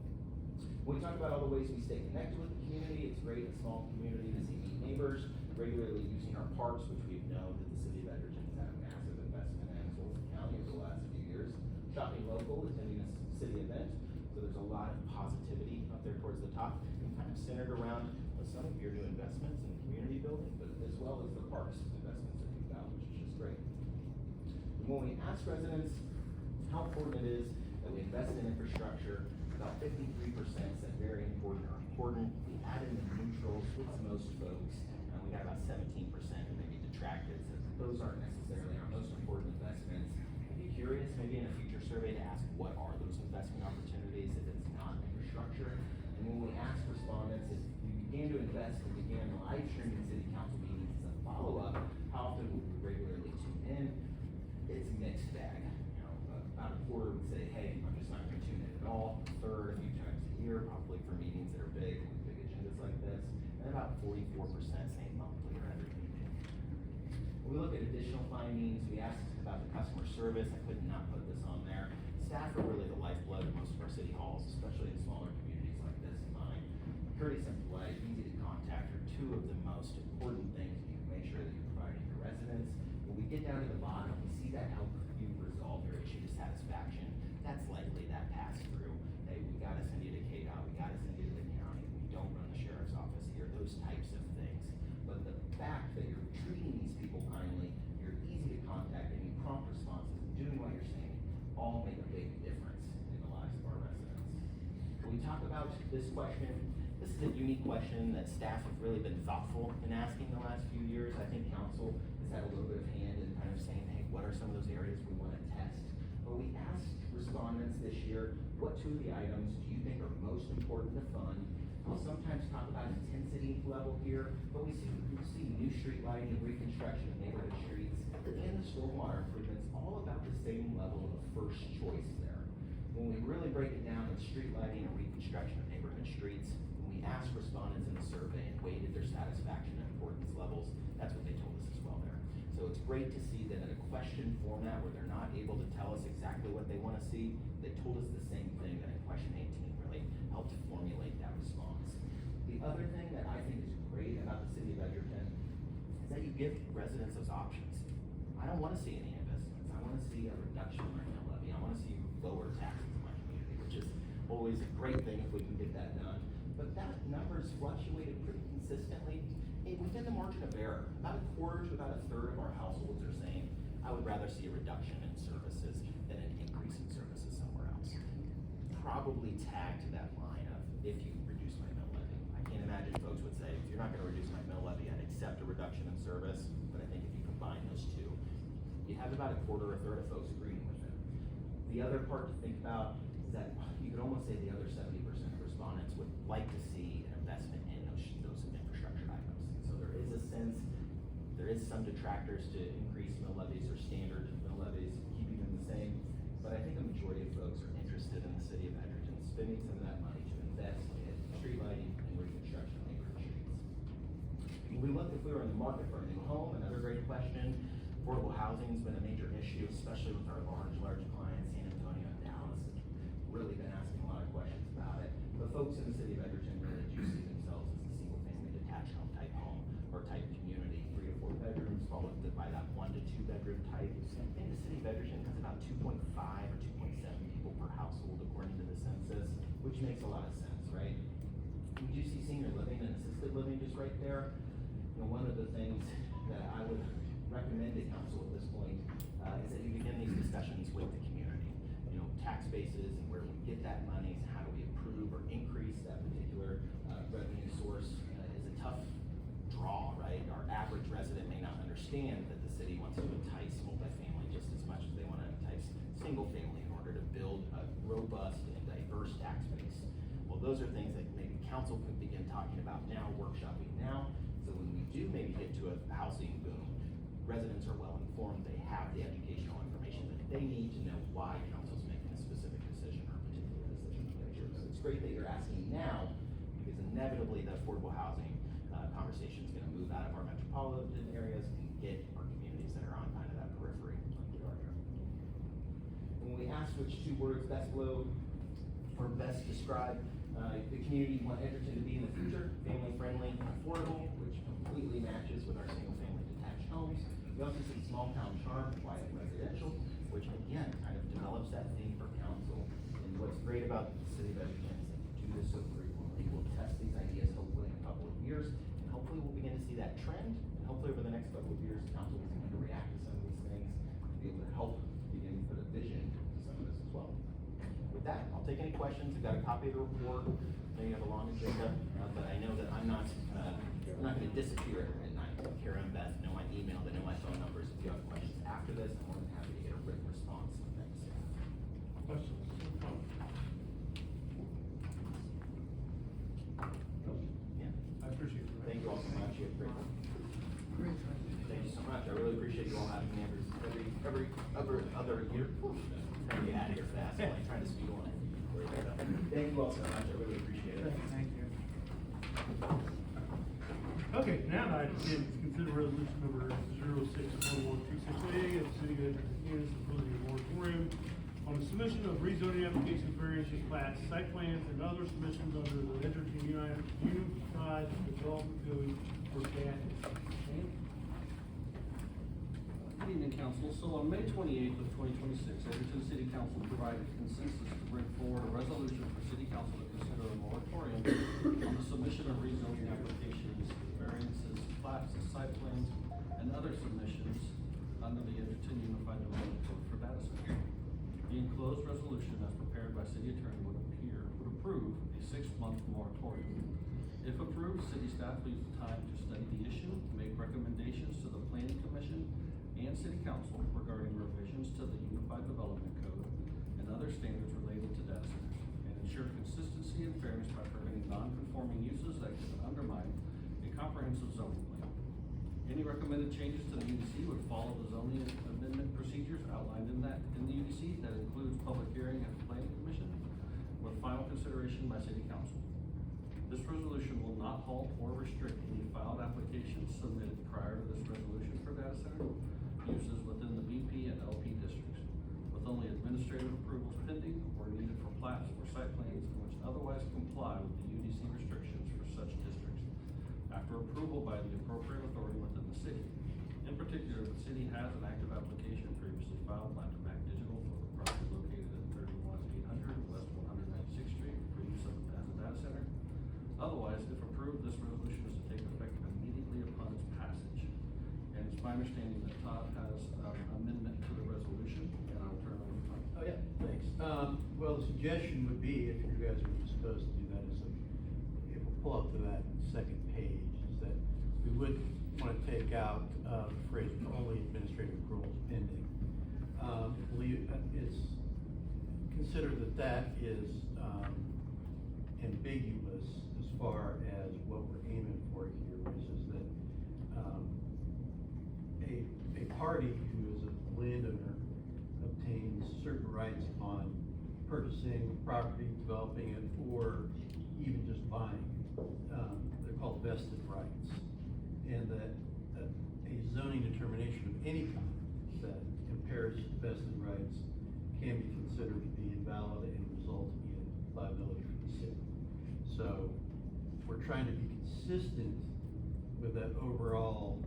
O: When we talk about all the ways we stay connected with the community, it's great in a small community to see neighbors, regularly using our parks, which we've known that the city of Edgerton has had a massive investment in, as well as the county over the last few years. Shopping local, attending a city event, so there's a lot of positivity up there towards the top, and kind of centered around some of your new investments in community building, but as well as the parks investments that you've got, which is just great. And when we ask residents how important it is that we invest in infrastructure, about 53% said very important or important. We add in the neutrals with most folks, and we got about 17% who maybe detracted, so those aren't necessarily our most important investments. I'd be curious, maybe in a future survey, to ask what are those investment opportunities if it's not infrastructure. And when we ask respondents if we began to invest and began live streaming city council meetings as a follow-up, how often would we regularly tune in? It's a mixed bag. About a quarter would say, hey, I'm just not going to tune in at all. A third, a few times a year, probably for meetings that are big, with big agendas like this. And about 44% saying monthly or every meeting. When we look at additional findings, we asked about the customer service. I could not put this on there. Staff are really the lifeblood of most of our city halls, especially in smaller communities like this and mine. Courteous and polite, easy to contact are two of the most important things you can make sure that you're providing your residents. When we get down to the bottom, we see that help you resolve your issue to satisfaction. That's likely that pass through. Hey, we gotta send you to KDOT, we gotta send you to the county, we don't run the sheriff's office here, those types of things. But the fact that you're treating these people kindly, you're easy to contact, and you prompt responses, and doing what you're saying, all make a big difference in the lives of our residents. When we talk about this question, this is a unique question that staff have really been thoughtful in asking the last few years. I think council has had a little bit of hand in kind of saying, hey, what are some of those areas we want to test? But we asked respondents this year, what two of the items do you think are most important to fund? We'll sometimes talk about intensity level here, but we see new street lighting and reconstruction of neighborhood streets and the stormwater improvements all about the same level of first choice there. When we really break it down with street lighting and reconstruction of neighborhood streets, when we asked respondents in the survey and weighted their satisfaction and importance levels, that's what they told us as well there. So it's great to see that in a question format where they're not able to tell us exactly what they want to see, they told us the same thing that in question 18 really helped formulate that response. The other thing that I think is great about the city of Edgerton give residents those options. I don't wanna see any investments, I wanna see a reduction in my mill levy, I wanna see lower taxes in my community, which is always a great thing if we can get that done. But that number's fluctuated pretty consistently within the margin of error. About a quarter to about a third of our households are saying, I would rather see a reduction in services than an increase in services somewhere else. Probably tagged to that line of, if you reduce my mill levy. I can't imagine folks would say, if you're not gonna reduce my mill levy, I'd accept a reduction in service. But I think if you combine those two, you have about a quarter or a third of folks agreeing with it. The other part to think about is that you could almost say the other 70% of respondents would like to see an investment in those infrastructure items. And so there is a sense, there is some detractors to increase mill levies or standard mill levies, keeping them the same. But I think a majority of folks are interested in the city of Edgerton spending some of that money to invest in street lighting and reconstruction of neighborhood streets. When we look if we were in the market for a new home, another great question. Affordable housing's been a major issue, especially with our large clients, San Antonio and Dallas. Really been asking a lot of questions about it. But folks in the city of Edgerton really do see themselves as a single family detached home type home or type community, 3 to 4 bedrooms, followed by that 1 to 2 bedroom type. And the city of Edgerton has about 2.5 or 2.7 people per household according to the census, which makes a lot of sense, right? We do see senior living and assisted living just right there. You know, one of the things that I would recommend to council at this point is that you begin these discussions with the community. You know, tax bases and where we get that money, and how do we improve or increase that particular revenue source is a tough draw, right? Our average resident may not understand that the city wants to entice multifamily just as much as they want to entice single family in order to build a robust and diverse tax base. Well, those are things that maybe council could begin talking about now, workshopping now, so when we do maybe get to a housing boom, residents are well informed, they have the educational information that they need to know why council's making a specific decision or a particular decision to make sure. So it's great that you're asking now, because inevitably the affordable housing conversation is gonna move out of our metropolitan areas and get our communities that are on kind of that periphery. When we ask which 2 words best glow or best describe the community you want Edgerton to be in the future, family friendly and affordable, which completely matches with our single family detached homes. We also see small town charm, quiet residential, which again kind of develops that theme for council. And what's great about the city of Edgerton is that we do this so frequently. We'll test these ideas hopefully in a couple of years, and hopefully we'll begin to see that trend. And hopefully over the next couple of years, council will begin to react to some of these things, to be able to help begin to put a vision to some of this as well. With that, I'll take any questions. I've got a copy of the report. I know you have a long agenda, but I know that I'm not going to disappear at night. Kara and Beth know my email, they know my phone numbers. If you have questions after this, I'm more than happy to get a written response. Thanks.
A: Questions?
O: Yeah.
A: I appreciate it.
O: Thank you all so much. You have great. Thank you so much. I really appreciate you all having me every other year. Trying to get out of here fast. I'm like trying to speed on it. Thank you all so much. I really appreciate it.
A: Thank you. Okay, now item 10 is consider resolution number 061126A of the city of Edgerton, Kansas, approving a moratorium on the submission of rezoning applications, variation plats, site plans, and other submissions under the Edgerton Unified Development Code for GAT.
P: Good evening, council. So on May 28th of 2026, Edgerton City Council provided consensus to bring forward a resolution for City Council to consider a moratorium on the submission of rezoning applications, variances, plats, site plans, and other submissions under the Edgerton Unified Development Code for data centers. The enclosed resolution, as prepared by City Attorney, would approve a 6-month moratorium. If approved, city staff will use the time to study the issue, make recommendations to the Planning Commission and City Council regarding revisions to the Unified Development Code and other standards related to data centers, and ensure consistency and fairness by preventing non-conforming uses that could undermine a comprehensive zoning plan. Any recommended changes to the UDC would follow the zoning amendment procedures outlined in the UDC that includes public hearing at the Planning Commission with final consideration by City Council. This resolution will not halt or restrict any filed applications submitted prior to this resolution for data center uses within the BP and LP districts, with only administrative approvals pending or needed for plats or site plans in which otherwise comply with the UDC restrictions for such districts, after approval by the appropriate authority within the city. In particular, the city has an active application previously filed by Tobacco Digital for the property located at 31800 West 196th Street for use as a data center. Otherwise, if approved, this resolution is to take effect immediately upon its passage. And it's my understanding that Todd has an amendment to the resolution, and I'll turn it over to Todd.
Q: Oh, yeah, thanks. Well, the suggestion would be, if you guys were supposed to do that, is that if we pull up to that second page, is that we would want to take out, the phrase only administrative rules pending. It's considered that that is, ambiguous as far as what we're aiming for here, which is that, a party who is a landowner obtains certain rights upon purchasing property, developing it, or even just buying. They're called vested rights. And that a zoning determination of any kind that impairs vested rights can be considered to be invalid and result in liability for the city. So we're trying to be consistent with that overall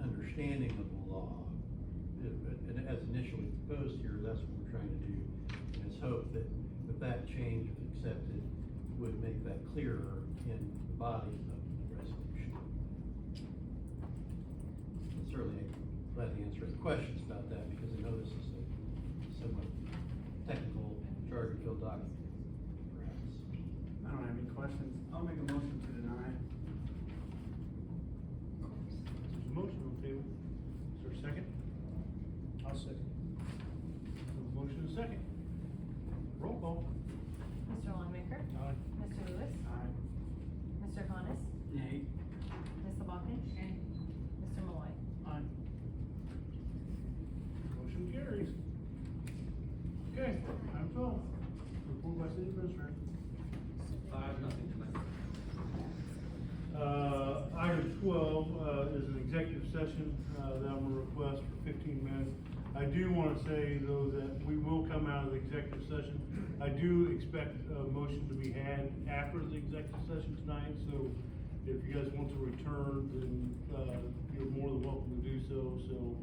Q: understanding of the law. And as initially proposed here, that's what we're trying to do. And it's hoped that with that change, if accepted, would make that clearer in the body of the resolution. And certainly, I'm glad to answer any questions about that, because I know this is a somewhat technical, jargon-filled document, perhaps.
A: I don't have any questions. I'll make a motion to deny. There's a motion on the table. Is there a second? I'll second. Motion and second. Roll call.
B: Mr. Longmaker?
A: Aye.
B: Mr. Lewis?
A: Aye.
B: Mr. Connors?
A: Nay.
B: Ms. Sabakin? Mr. Malloy?
A: Aye. Motion carries. Okay, item 12. Report by city administrator.
P: 5-0 tonight.
A: Item 12, is an executive session, that I'm gonna request for 15 minutes. I do wanna say though that we will come out of the executive session. I do expect a motion to be had after the executive session tonight, so if you guys want to return, then, you're more than welcome to do so. So